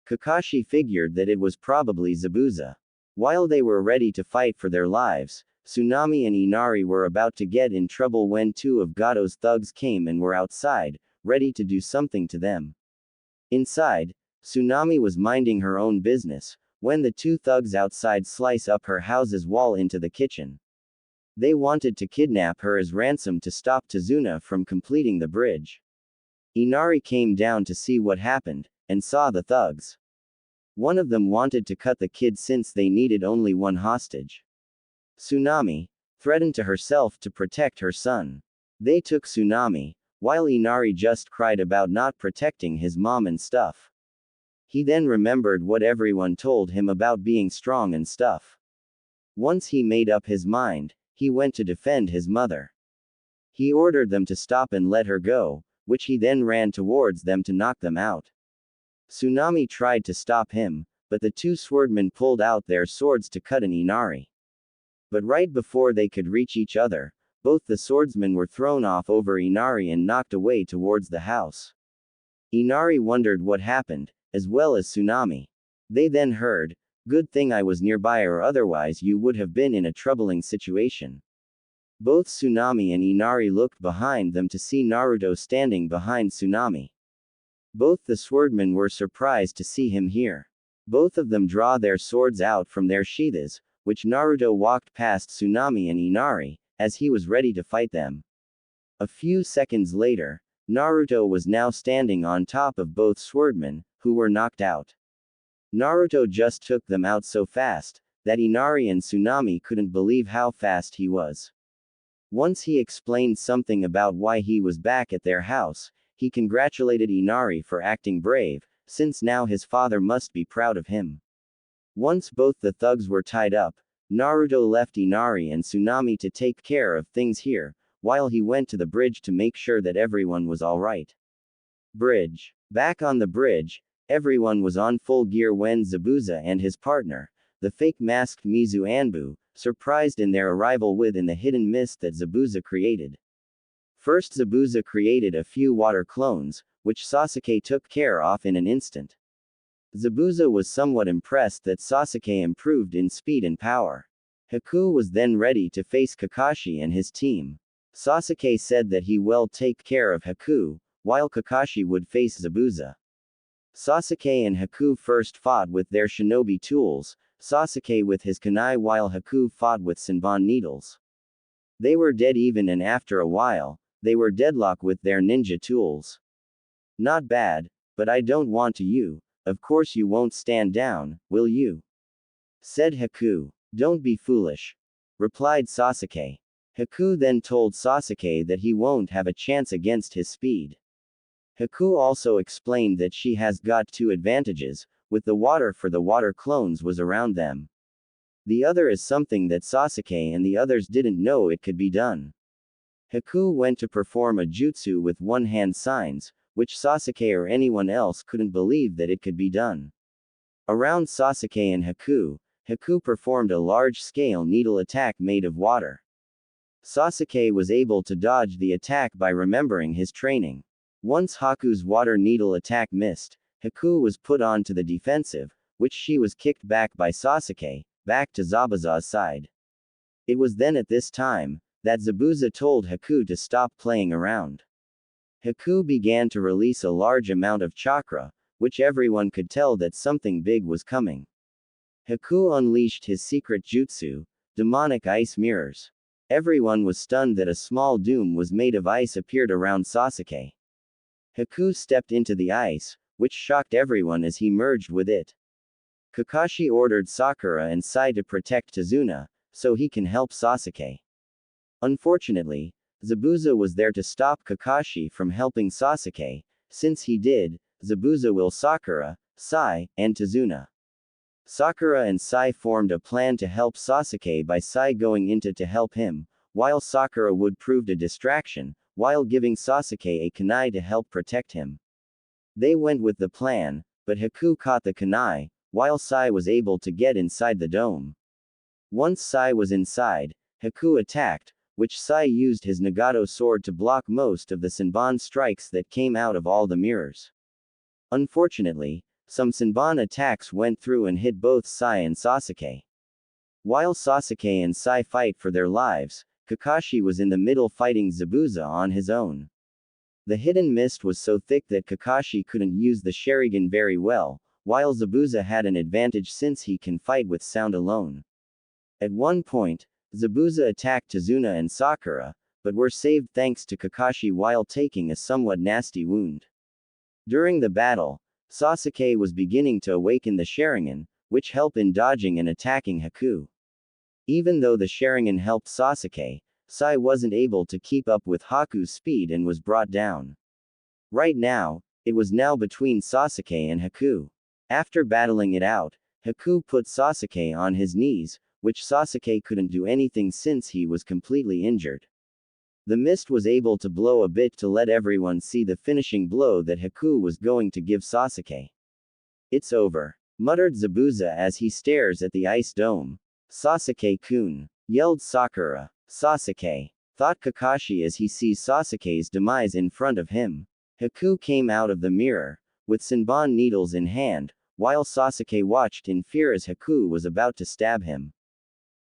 Kakashi figured that it was probably Zabuza. While they were ready to fight for their lives, Tsunami and Inari were about to get in trouble when two of Gato's thugs came and were outside, ready to do something to them. Inside, Tsunami was minding her own business, when the two thugs outside slice up her house's wall into the kitchen. They wanted to kidnap her as ransom to stop Tezuna from completing the bridge. Inari came down to see what happened, and saw the thugs. One of them wanted to cut the kid since they needed only one hostage. Tsunami threatened to herself to protect her son. They took Tsunami, while Inari just cried about not protecting his mom and stuff. He then remembered what everyone told him about being strong and stuff. Once he made up his mind, he went to defend his mother. He ordered them to stop and let her go, which he then ran towards them to knock them out. Tsunami tried to stop him, but the two swordmen pulled out their swords to cut an Inari. But right before they could reach each other, both the swordsmen were thrown off over Inari and knocked away towards the house. Inari wondered what happened, as well as Tsunami. They then heard, "Good thing I was nearby or otherwise you would have been in a troubling situation." Both Tsunami and Inari looked behind them to see Naruto standing behind Tsunami. Both the swordmen were surprised to see him here. Both of them draw their swords out from their sheaths, which Naruto walked past Tsunami and Inari, as he was ready to fight them. A few seconds later, Naruto was now standing on top of both swordmen, who were knocked out. Naruto just took them out so fast, that Inari and Tsunami couldn't believe how fast he was. Once he explained something about why he was back at their house, he congratulated Inari for acting brave, since now his father must be proud of him. Once both the thugs were tied up, Naruto left Inari and Tsunami to take care of things here, while he went to the bridge to make sure that everyone was alright. Bridge. Back on the bridge, everyone was on full gear when Zabuza and his partner, the fake masked Mizu Anbu, surprised in their arrival within the hidden mist that Zabuza created. First Zabuza created a few water clones, which Sasuke took care of in an instant. Zabuza was somewhat impressed that Sasuke improved in speed and power. Haku was then ready to face Kakashi and his team. Sasuke said that he will take care of Haku, while Kakashi would face Zabuza. Sasuke and Haku first fought with their shinobi tools, Sasuke with his kunai while Haku fought with Senbon needles. They were dead even and after a while, they were deadlocked with their ninja tools. Not bad, but I don't want to you, of course you won't stand down, will you? Said Haku. Don't be foolish. Replied Sasuke. Haku then told Sasuke that he won't have a chance against his speed. Haku also explained that she has got two advantages, with the water for the water clones was around them. The other is something that Sasuke and the others didn't know it could be done. Haku went to perform a jutsu with one-hand signs, which Sasuke or anyone else couldn't believe that it could be done. Around Sasuke and Haku, Haku performed a large-scale needle attack made of water. Sasuke was able to dodge the attack by remembering his training. Once Haku's water needle attack missed, Haku was put on to the defensive, which she was kicked back by Sasuke, back to Zabuza's side. It was then at this time, that Zabuza told Haku to stop playing around. Haku began to release a large amount of chakra, which everyone could tell that something big was coming. Haku unleashed his secret jutsu, demonic ice mirrors. Everyone was stunned that a small doom was made of ice appeared around Sasuke. Haku stepped into the ice, which shocked everyone as he merged with it. Kakashi ordered Sakura and Sai to protect Tezuna, so he can help Sasuke. Unfortunately, Zabuza was there to stop Kakashi from helping Sasuke. Since he did, Zabuza will Sakura, Sai, and Tezuna. Sakura and Sai formed a plan to help Sasuke by Sai going into to help him, while Sakura would prove a distraction, while giving Sasuke a kunai to help protect him. They went with the plan, but Haku caught the kunai, while Sai was able to get inside the dome. Once Sai was inside, Haku attacked, which Sai used his Nagato sword to block most of the Senbon strikes that came out of all the mirrors. Unfortunately, some Senbon attacks went through and hit both Sai and Sasuke. While Sasuke and Sai fight for their lives, Kakashi was in the middle fighting Zabuza on his own. The hidden mist was so thick that Kakashi couldn't use the Sharingan very well, while Zabuza had an advantage since he can fight with sound alone. At one point, Zabuza attacked Tazuna and Sakura, but were saved thanks to Kakashi while taking a somewhat nasty wound. During the battle, Sasuke was beginning to awaken the Sharingan, which helped in dodging and attacking Haku. Even though the Sharingan helped Sasuke, Sai wasn't able to keep up with Haku's speed and was brought down. Right now, it was now between Sasuke and Haku. After battling it out, Haku put Sasuke on his knees, which Sasuke couldn't do anything since he was completely injured. The mist was able to blow a bit to let everyone see the finishing blow that Haku was going to give Sasuke. "It's over," muttered Zabuza as he stares at the ice dome. "Sasuke-kun," yelled Sakura. "Sasuke," thought Kakashi as he sees Sasuke's demise in front of him. Haku came out of the mirror, with Senbon needles in hand, while Sasuke watched in fear as Haku was about to stab him.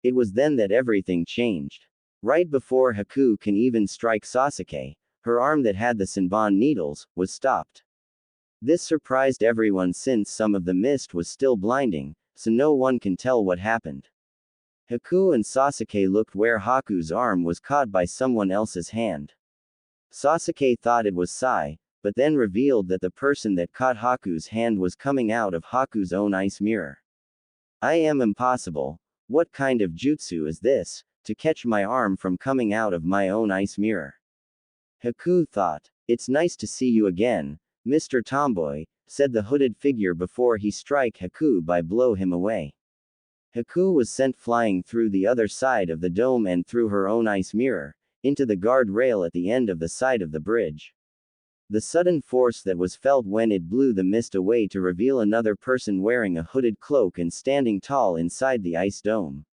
It was then that everything changed. Right before Haku can even strike Sasuke, her arm that had the Senbon needles was stopped. This surprised everyone since some of the mist was still blinding, so no one can tell what happened. Haku and Sasuke looked where Haku's arm was caught by someone else's hand. Sasuke thought it was Sai, but then revealed that the person that caught Haku's hand was coming out of Haku's own ice mirror. "I am impossible. What kind of jutsu is this, to catch my arm from coming out of my own ice mirror?" Haku thought. "It's nice to see you again, Mr. Tomboy," said the hooded figure before he strike Haku by blow him away. Haku was sent flying through the other side of the dome and through her own ice mirror, into the guard rail at the end of the side of the bridge. The sudden force that was felt when it blew the mist away to reveal another person wearing a hooded cloak and standing tall inside the ice dome.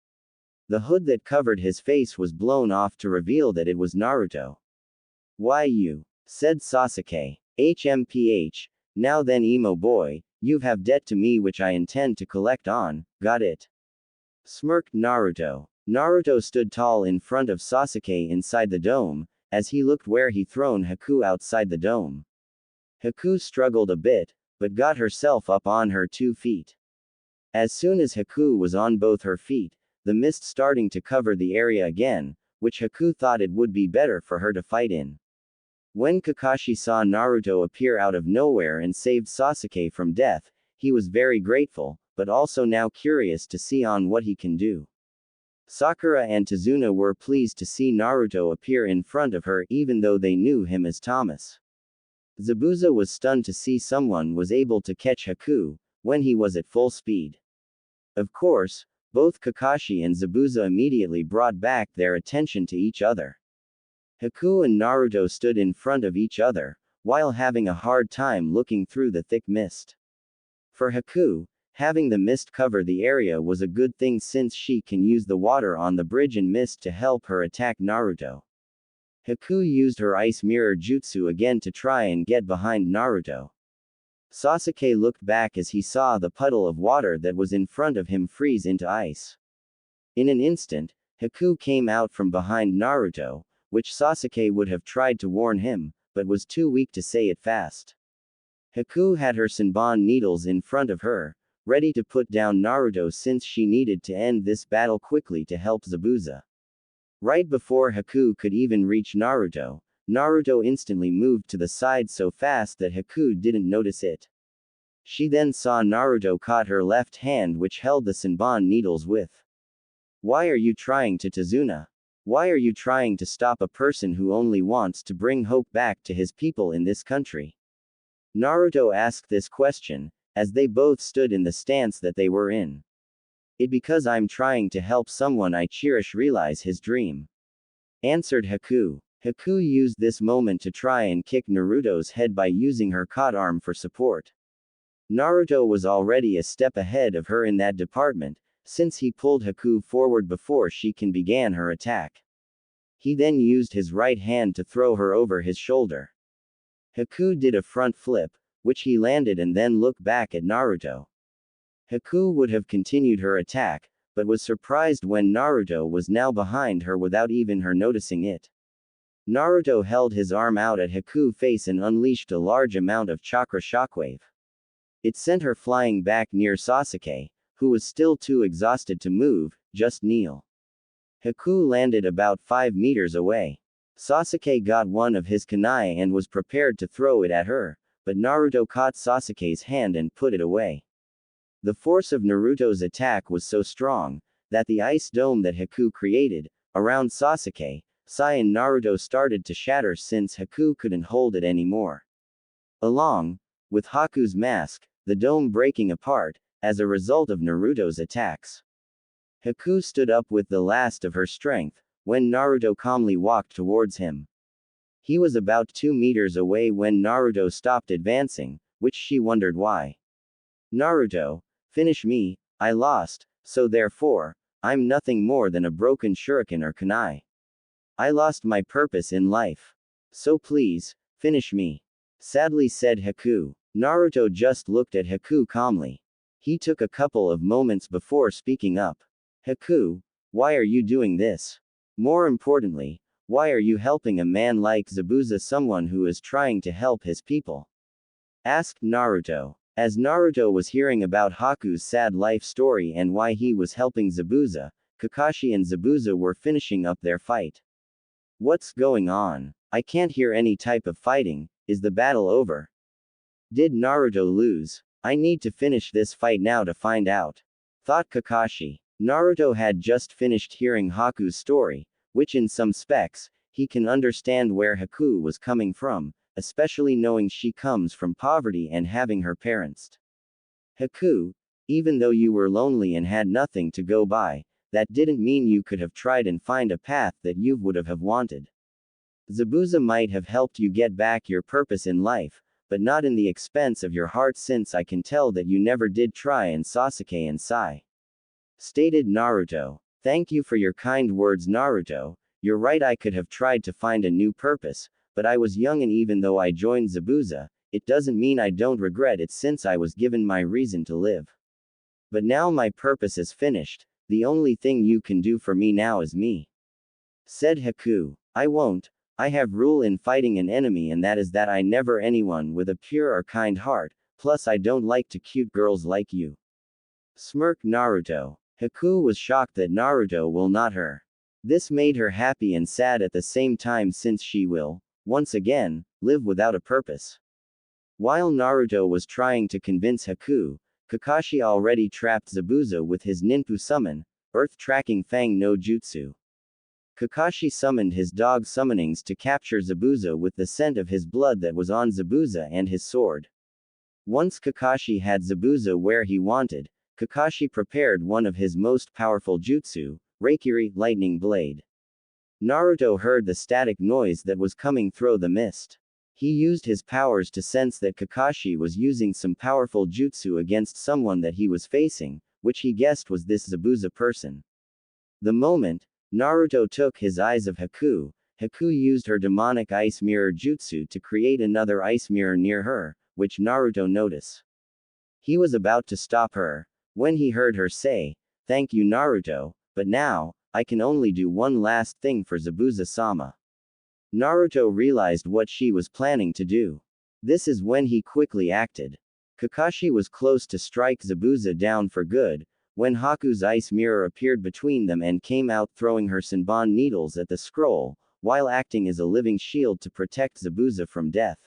The hood that covered his face was blown off to reveal that it was Naruto. "Why you?" said Sasuke. "HMPH, now then emo boy, you have debt to me which I intend to collect on, got it?" Smirked Naruto. Naruto stood tall in front of Sasuke inside the dome, as he looked where he thrown Haku outside the dome. Haku struggled a bit, but got herself up on her 2 feet. As soon as Haku was on both her feet, the mist starting to cover the area again, which Haku thought it would be better for her to fight in. When Kakashi saw Naruto appear out of nowhere and saved Sasuke from death, he was very grateful, but also now curious to see on what he can do. Sakura and Tazuna were pleased to see Naruto appear in front of her even though they knew him as Thomas. Zabuza was stunned to see someone was able to catch Haku, when he was at full speed. Of course, both Kakashi and Zabuza immediately brought back their attention to each other. Haku and Naruto stood in front of each other, while having a hard time looking through the thick mist. For Haku, having the mist cover the area was a good thing since she can use the water on the bridge and mist to help her attack Naruto. Haku used her ice mirror jutsu again to try and get behind Naruto. Sasuke looked back as he saw the puddle of water that was in front of him freeze into ice. In an instant, Haku came out from behind Naruto, which Sasuke would have tried to warn him, but was too weak to say it fast. Haku had her Senbon needles in front of her, ready to put down Naruto since she needed to end this battle quickly to help Zabuza. Right before Haku could even reach Naruto, Naruto instantly moved to the side so fast that Haku didn't notice it. She then saw Naruto caught her left hand which held the Senbon needles with. "Why are you trying to Tazuna? Why are you trying to stop a person who only wants to bring hope back to his people in this country?" Naruto asked this question, as they both stood in the stance that they were in. "It because I'm trying to help someone I cherish realize his dream," answered Haku. Haku used this moment to try and kick Naruto's head by using her caught arm for support. Naruto was already a step ahead of her in that department, since he pulled Haku forward before she can begin her attack. He then used his right hand to throw her over his shoulder. Haku did a front flip, which he landed and then looked back at Naruto. Haku would have continued her attack, but was surprised when Naruto was now behind her without even her noticing it. Naruto held his arm out at Haku's face and unleashed a large amount of chakra shockwave. It sent her flying back near Sasuke, who was still too exhausted to move, just kneel. Haku landed about 5 meters away. Sasuke got one of his kunai and was prepared to throw it at her, but Naruto caught Sasuke's hand and put it away. The force of Naruto's attack was so strong, that the ice dome that Haku created, around Sasuke, Sai and Naruto started to shatter since Haku couldn't hold it anymore. Along with Haku's mask, the dome breaking apart, as a result of Naruto's attacks. Haku stood up with the last of her strength, when Naruto calmly walked towards him. He was about 2 meters away when Naruto stopped advancing, which she wondered why. Naruto, finish me, I lost, so therefore, I'm nothing more than a broken shuriken or kunai. I lost my purpose in life. So please, finish me. Sadly said Haku. Naruto just looked at Haku calmly. He took a couple of moments before speaking up. Haku, why are you doing this? More importantly, why are you helping a man like Zabuza, someone who is trying to help his people? Asked Naruto. As Naruto was hearing about Haku's sad life story and why he was helping Zabuza, Kakashi and Zabuza were finishing up their fight. What's going on? I can't hear any type of fighting. Is the battle over? Did Naruto lose? I need to finish this fight now to find out. Thought Kakashi. Naruto had just finished hearing Haku's story, which in some specs, he can understand where Haku was coming from, especially knowing she comes from poverty and having her parents. Haku, even though you were lonely and had nothing to go by, that didn't mean you could have tried and find a path that you would have wanted. Zabuza might have helped you get back your purpose in life, but not in the expense of your heart, since I can tell that you never did try. And Sasuke and Sai. Stated Naruto. Thank you for your kind words, Naruto. You're right, I could have tried to find a new purpose, but I was young, and even though I joined Zabuza, it doesn't mean I don't regret it, since I was given my reason to live. But now my purpose is finished, the only thing you can do for me now is me. Said Haku. I won't. I have rule in fighting an enemy, and that is that I never anyone with a pure or kind heart, plus I don't like to cute girls like you. Smirked Naruto. Haku was shocked that Naruto will not her. This made her happy and sad at the same time, since she will, once again, live without a purpose. While Naruto was trying to convince Haku, Kakashi already trapped Zabuza with his ninpu summon, earth-tracking Fang no Jutsu. Kakashi summoned his dog summonings to capture Zabuza with the scent of his blood that was on Zabuza and his sword. Once Kakashi had Zabuza where he wanted, Kakashi prepared one of his most powerful jutsu, Raikiri, Lightning Blade. Naruto heard the static noise that was coming through the mist. He used his powers to sense that Kakashi was using some powerful jutsu against someone that he was facing, which he guessed was this Zabuza person. The moment Naruto took his eyes of Haku, Haku used her demonic ice mirror jutsu to create another ice mirror near her, which Naruto noticed. He was about to stop her, when he heard her say, "Thank you, Naruto, but now, I can only do one last thing for Zabuza-sama." Naruto realized what she was planning to do. This is when he quickly acted. Kakashi was close to strike Zabuza down for good, when Haku's ice mirror appeared between them and came out, throwing her Senbon needles at the scroll, while acting as a living shield to protect Zabuza from death.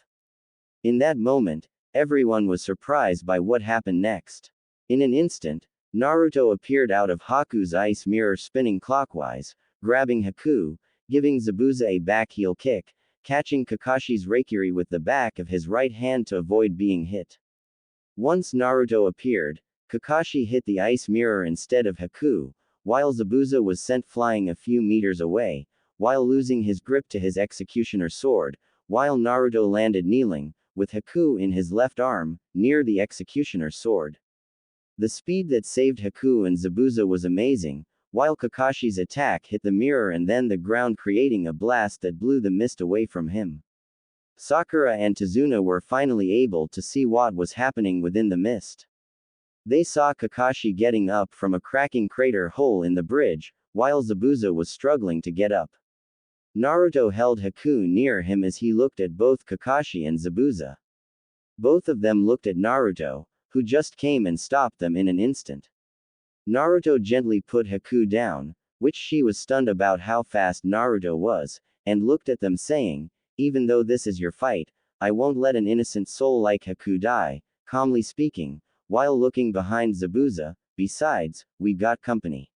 In that moment, everyone was surprised by what happened next. In an instant, Naruto appeared out of Haku's ice mirror, spinning clockwise, grabbing Haku, giving Zabuza a back heel kick, catching Kakashi's Raikiri with the back of his right hand to avoid being hit. Once Naruto appeared, Kakashi hit the ice mirror instead of Haku, while Zabuza was sent flying a few meters away, while losing his grip to his executioner sword, while Naruto landed kneeling, with Haku in his left arm, near the executioner's sword. The speed that saved Haku and Zabuza was amazing, while Kakashi's attack hit the mirror and then the ground, creating a blast that blew the mist away from him. Sakura and Tazuna were finally able to see what was happening within the mist. They saw Kakashi getting up from a cracking crater hole in the bridge, while Zabuza was struggling to get up. Naruto held Haku near him as he looked at both Kakashi and Zabuza. Both of them looked at Naruto, who just came and stopped them in an instant. Naruto gently put Haku down, which she was stunned about how fast Naruto was, and looked at them saying, "Even though this is your fight, I won't let an innocent soul like Haku die," calmly speaking, while looking behind Zabuza. "Besides, we got company."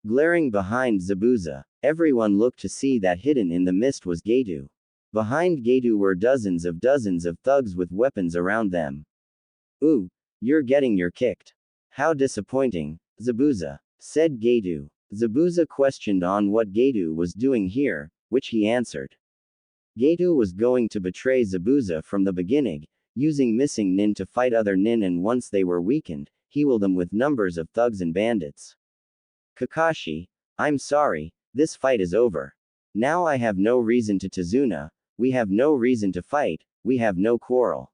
Glaring behind Zabuza, everyone looked to see that hidden in the mist was Geto. Behind Geto were dozens of thugs with weapons around them. "Ooh, you're getting your kicked. How disappointing," Zabuza said Geto. Zabuza questioned on what Geto was doing here, which he answered. Geto was going to betray Zabuza from the beginning, using missing nin to fight other nin, and once they were weakened, he will them with numbers of thugs and bandits. "Kakashi, I'm sorry, this fight is over. Now I have no reason to Tazuna, we have no reason to fight, we have no quarrel,"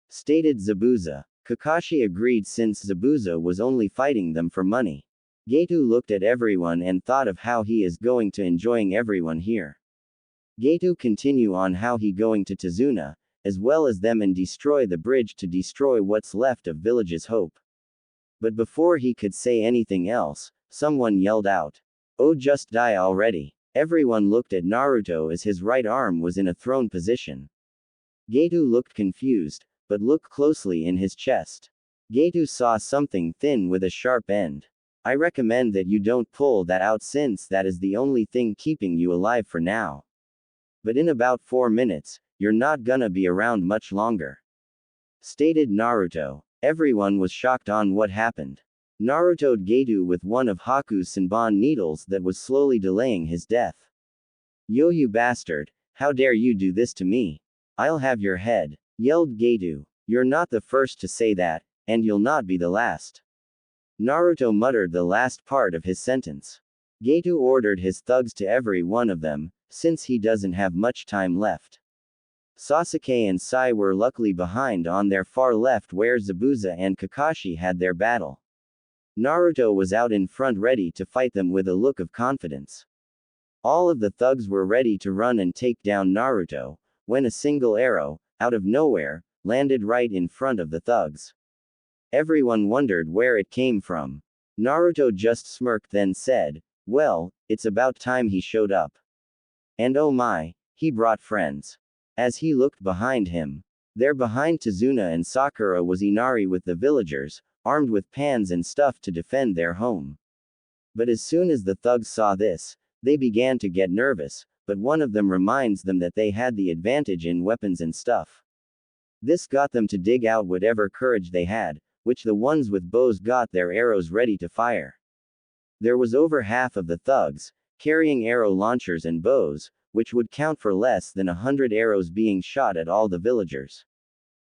stated Zabuza. Kakashi agreed since Zabuza was only fighting them for money. Geto looked at everyone and thought of how he is going to enjoying everyone here. Geto continue on how he going to Tazuna, as well as them, and destroy the bridge to destroy what's left of village's hope. But before he could say anything else, someone yelled out, "Oh, just die already." Everyone looked at Naruto as his right arm was in a thrown position. Geto looked confused, but looked closely in his chest. Geto saw something thin with a sharp end. "I recommend that you don't pull that out, since that is the only thing keeping you alive for now. But in about 4 minutes, you're not gonna be around much longer," stated Naruto. Everyone was shocked on what happened. Naruto'd Geto with one of Haku's Senbon needles that was slowly delaying his death. "Yo, you bastard, how dare you do this to me? I'll have your head," yelled Geto. "You're not the first to say that, and you'll not be the last." Naruto muttered the last part of his sentence. Geto ordered his thugs to every one of them, since he doesn't have much time left. Sasuke and Sai were luckily behind on their far left, where Zabuza and Kakashi had their battle. Naruto was out in front ready to fight them with a look of confidence. All of the thugs were ready to run and take down Naruto, when a single arrow, out of nowhere, landed right in front of the thugs. Everyone wondered where it came from. Naruto just smirked, then said, "Well, it's about time he showed up. And oh my, he brought friends." As he looked behind him, there behind Tazuna and Sakura was Inari with the villagers, armed with pans and stuff to defend their home. But as soon as the thugs saw this, they began to get nervous, but one of them reminds them that they had the advantage in weapons and stuff. This got them to dig out whatever courage they had, which the ones with bows got their arrows ready to fire. There was over half of the thugs, carrying arrow launchers and bows, which would count for less than 100 arrows being shot at all the villagers.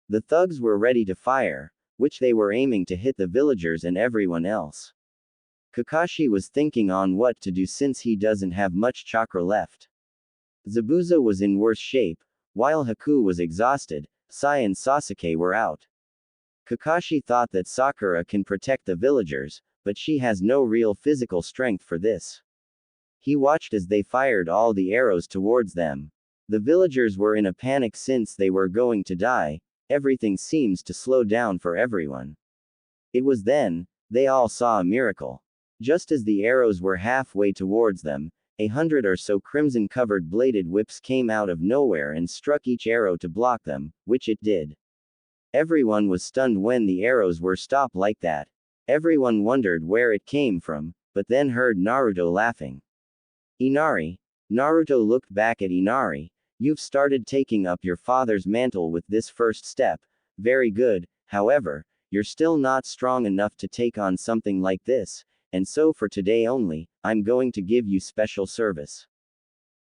The thugs were ready to fire, which they were aiming to hit the villagers and everyone else. Kakashi was thinking on what to do since he doesn't have much chakra left. Zabuza was in worse shape, while Haku was exhausted. Sai and Sasuke were out. Kakashi thought that Sakura can protect the villagers, but she has no real physical strength for this. He watched as they fired all the arrows towards them. The villagers were in a panic since they were going to die. Everything seems to slow down for everyone. It was then, they all saw a miracle. Just as the arrows were halfway towards them, 100 or so crimson-covered bladed whips came out of nowhere and struck each arrow to block them, which it did. Everyone was stunned when the arrows were stopped like that. Everyone wondered where it came from, but then heard Naruto laughing. "Inari." Naruto looked back at Inari. "You've started taking up your father's mantle with this first step. Very good, however, you're still not strong enough to take on something like this, and so for today only, I'm going to give you special service."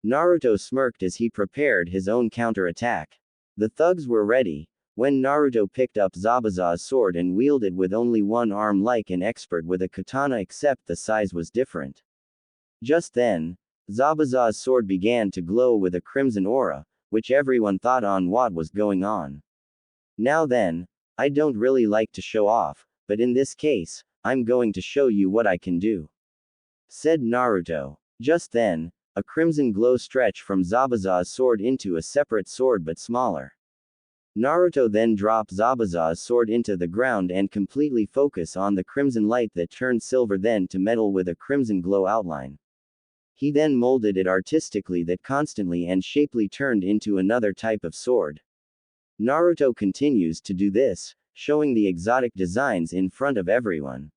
Naruto smirked as he prepared his own counterattack. The thugs were ready, when Naruto picked up Zabuza's sword and wielded it with only one arm like an expert with a katana, except the size was different. Just then, Zabuza's sword began to glow with a crimson aura, which everyone thought on what was going on. Now then, I don't really like to show off, but in this case, I'm going to show you what I can do, said Naruto. Just then, a crimson glow stretched from Zabuza's sword into a separate sword but smaller. Naruto then dropped Zabuza's sword into the ground and completely focused on the crimson light that turned silver then to metal with a crimson glow outline. He then molded it artistically that constantly and shapely turned into another type of sword. Naruto continues to do this, showing the exotic designs in front of everyone.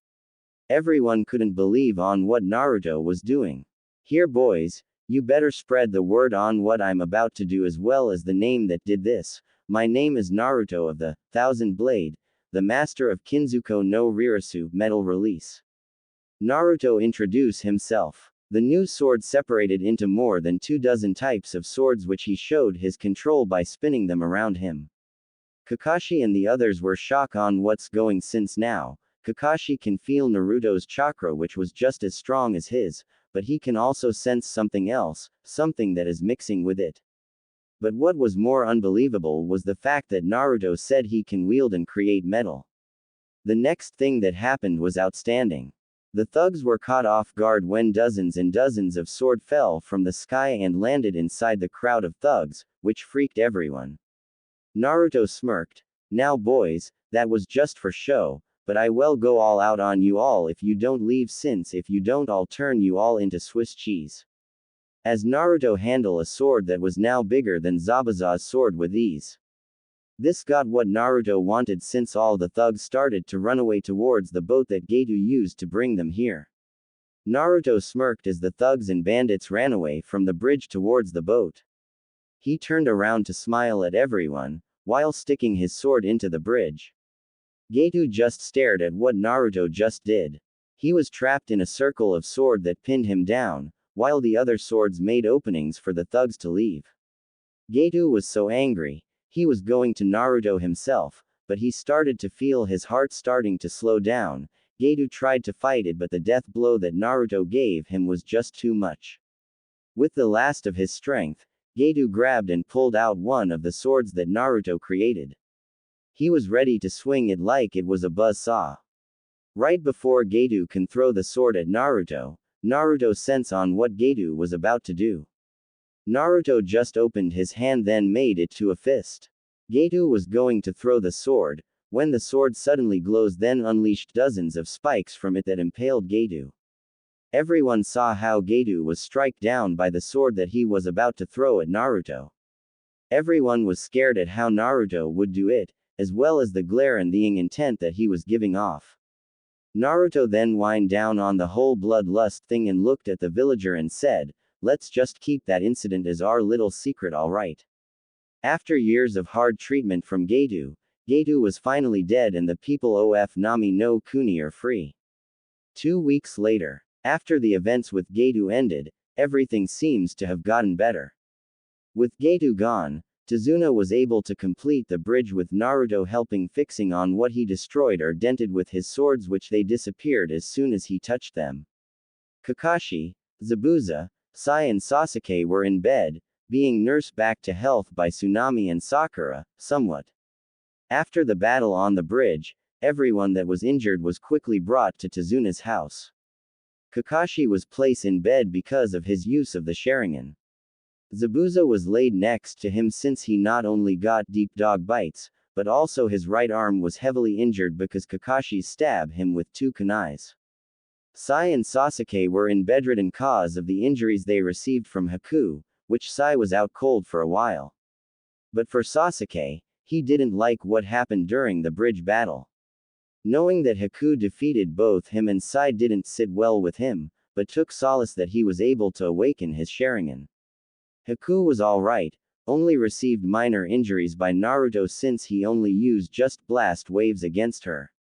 Everyone couldn't believe on what Naruto was doing. Here boys, you better spread the word on what I'm about to do as well as the name that did this. My name is Naruto of the Thousand Blade, the master of Kinzuko no Rirasu metal release. Naruto introduced himself. The new sword separated into more than 24 types of swords which he showed his control by spinning them around him. Kakashi and the others were shocked on what's going since now. Kakashi can feel Naruto's chakra which was just as strong as his, but he can also sense something else, something that is mixing with it. But what was more unbelievable was the fact that Naruto said he can wield and create metal. The next thing that happened was outstanding. The thugs were caught off guard when dozens and dozens of swords fell from the sky and landed inside the crowd of thugs, which freaked everyone. Naruto smirked. Now boys, that was just for show, but I will go all out on you all if you don't leave, since if you don't I'll turn you all into Swiss cheese. As Naruto handled a sword that was now bigger than Zabuza's sword with ease. This got what Naruto wanted, since all the thugs started to run away towards the boat that Gato used to bring them here. Naruto smirked as the thugs and bandits ran away from the bridge towards the boat. He turned around to smile at everyone, while sticking his sword into the bridge. Gato just stared at what Naruto just did. He was trapped in a circle of sword that pinned him down, while the other swords made openings for the thugs to leave. Gato was so angry. He was going to Naruto himself, but he started to feel his heart starting to slow down. Gato tried to fight it, but the death blow that Naruto gave him was just too much. With the last of his strength, Gato grabbed and pulled out one of the swords that Naruto created. He was ready to swing it like it was a buzzsaw. Right before Gato can throw the sword at Naruto, Naruto sensed on what Gato was about to do. Naruto just opened his hand then made it to a fist. Gato was going to throw the sword, when the sword suddenly glows then unleashed dozens of spikes from it that impaled Gato. Everyone saw how Gato was struck down by the sword that he was about to throw at Naruto. Everyone was scared at how Naruto would do it, as well as the glare and the intent that he was giving off. Naruto then whined down on the whole bloodlust thing and looked at the villager and said, "Let's just keep that incident as our little secret, alright." After years of hard treatment from Gato, Gato was finally dead and the people of Nami no Kuni are free. 2 weeks later, after the events with Gato ended, everything seems to have gotten better. With Gato gone, Tazuna was able to complete the bridge with Naruto helping fixing on what he destroyed or dented with his swords, which they disappeared as soon as he touched them. Kakashi, Zabuza, Sai and Sasuke were in bed, being nursed back to health by Tsunami and Sakura, somewhat. After the battle on the bridge, everyone that was injured was quickly brought to Tazuna's house. Kakashi was placed in bed because of his use of the Sharingan. Zabuza was laid next to him since he not only got deep dog bites, but also his right arm was heavily injured because Kakashi stabbed him with 2 kunais. Sai and Sasuke were in bedridden cause of the injuries they received from Haku, which Sai was out cold for a while. But for Sasuke, he didn't like what happened during the bridge battle. Knowing that Haku defeated both him and Sai didn't sit well with him, but took solace that he was able to awaken his Sharingan. Haku was alright, only received minor injuries by Naruto since he only used just blast waves against her.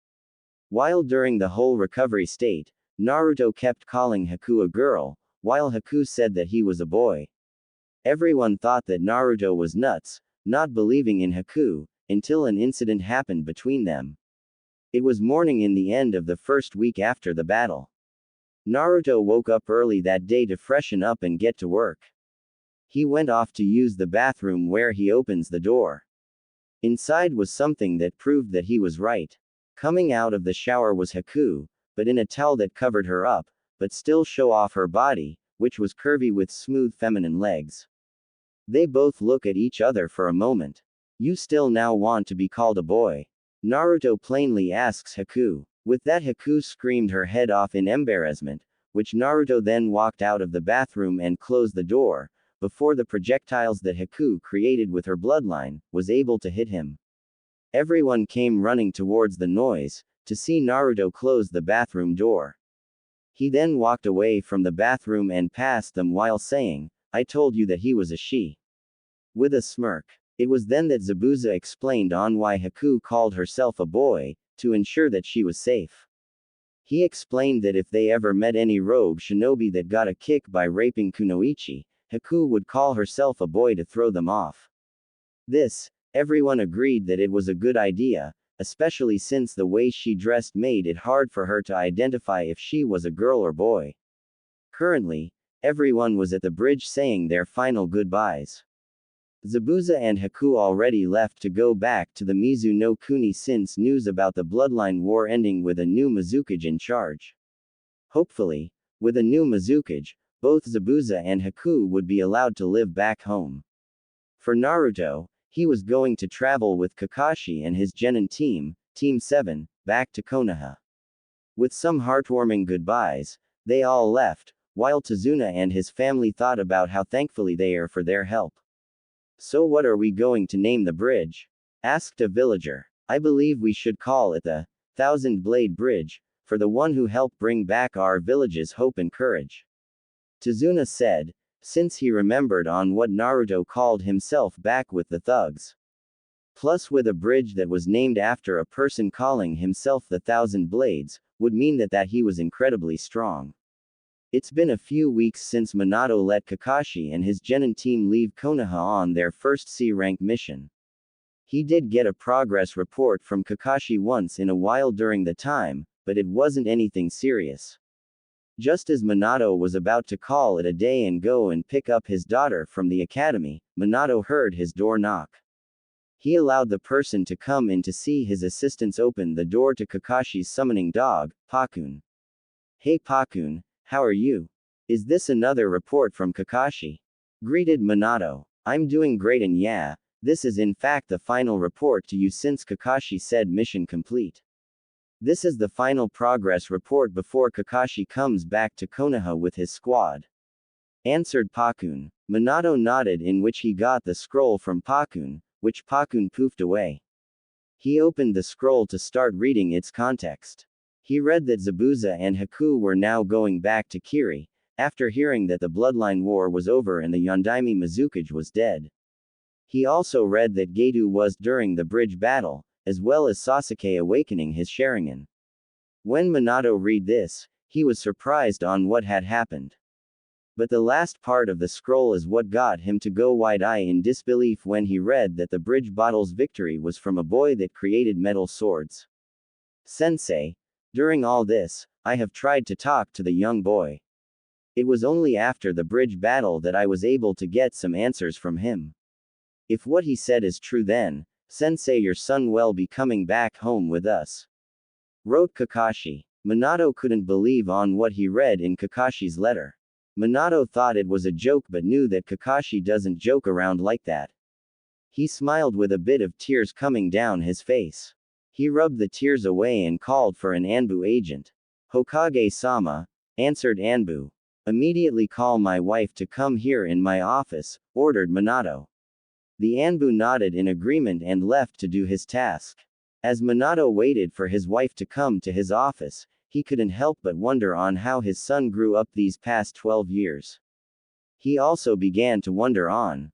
While during the whole recovery state, Naruto kept calling Haku a girl, while Haku said that he was a boy. Everyone thought that Naruto was nuts, not believing in Haku, until an incident happened between them. It was morning in the end of the first week after the battle. Naruto woke up early that day to freshen up and get to work. He went off to use the bathroom where he opens the door. Inside was something that proved that he was right. Coming out of the shower was Haku, but in a towel that covered her up, but still show off her body, which was curvy with smooth feminine legs. They both look at each other for a moment. You still now want to be called a boy? Naruto plainly asks Haku. With that, Haku screamed her head off in embarrassment, which Naruto then walked out of the bathroom and closed the door, before the projectiles that Haku created with her bloodline was able to hit him. Everyone came running towards the noise, to see Naruto close the bathroom door. He then walked away from the bathroom and passed them while saying, "I told you that he was a she." With a smirk. It was then that Zabuza explained on why Haku called herself a boy, to ensure that she was safe. He explained that if they ever met any rogue shinobi that got a kick by raping Kunoichi, Haku would call herself a boy to throw them off. This, everyone agreed that it was a good idea, especially since the way she dressed made it hard for her to identify if she was a girl or boy. Currently, everyone was at the bridge saying their final goodbyes. Zabuza and Haku already left to go back to the Mizu no Kuni since news about the bloodline war ending with a new Mizukage in charge. Hopefully, with a new Mizukage, both Zabuza and Haku would be allowed to live back home. For Naruto, he was going to travel with Kakashi and his Genin team, Team 7, back to Konoha. With some heartwarming goodbyes, they all left, while Tazuna and his family thought about how thankfully they are for their help. "So what are we going to name the bridge?" asked a villager. "I believe we should call it the Thousand Blade Bridge, for the one who helped bring back our village's hope and courage." Tazuna said, since he remembered on what Naruto called himself back with the thugs. Plus, with a bridge that was named after a person calling himself the Thousand Blades, would mean that he was incredibly strong. It's been a few weeks since Minato let Kakashi and his Genin team leave Konoha on their first C-rank mission. He did get a progress report from Kakashi once in a while during the time, but it wasn't anything serious. Just as Minato was about to call it a day and go and pick up his daughter from the academy, Minato heard his door knock. He allowed the person to come in to see his assistants open the door to Kakashi's summoning dog, Pakun. "Hey Pakun, how are you? Is this another report from Kakashi?" greeted Minato. "I'm doing great, and yeah, this is in fact the final report to you since Kakashi said mission complete. This is the final progress report before Kakashi comes back to Konoha with his squad," answered Pakun. Minato nodded, in which he got the scroll from Pakun, which Pakun poofed away. He opened the scroll to start reading its context. He read that Zabuza and Haku were now going back to Kiri, after hearing that the bloodline war was over and the Yondaime Mizukage was dead. He also read that Gedo was during the bridge battle, as well as Sasuke awakening his Sharingan. When Minato read this, he was surprised on what had happened. But the last part of the scroll is what got him to go wide-eyed in disbelief when he read that the bridge battle's victory was from a boy that created metal swords. "Sensei, during all this, I have tried to talk to the young boy. It was only after the bridge battle that I was able to get some answers from him. If what he said is true, then, Sensei, your son will be coming back home with us," wrote Kakashi. Minato couldn't believe on what he read in Kakashi's letter. Minato thought it was a joke but knew that Kakashi doesn't joke around like that. He smiled with a bit of tears coming down his face. He rubbed the tears away and called for an Anbu agent. "Hokage-sama," answered Anbu. "Immediately call my wife to come here in my office," ordered Minato. The Anbu nodded in agreement and left to do his task. As Minato waited for his wife to come to his office, he couldn't help but wonder on how his son grew up these past 12 years. He also began to wonder on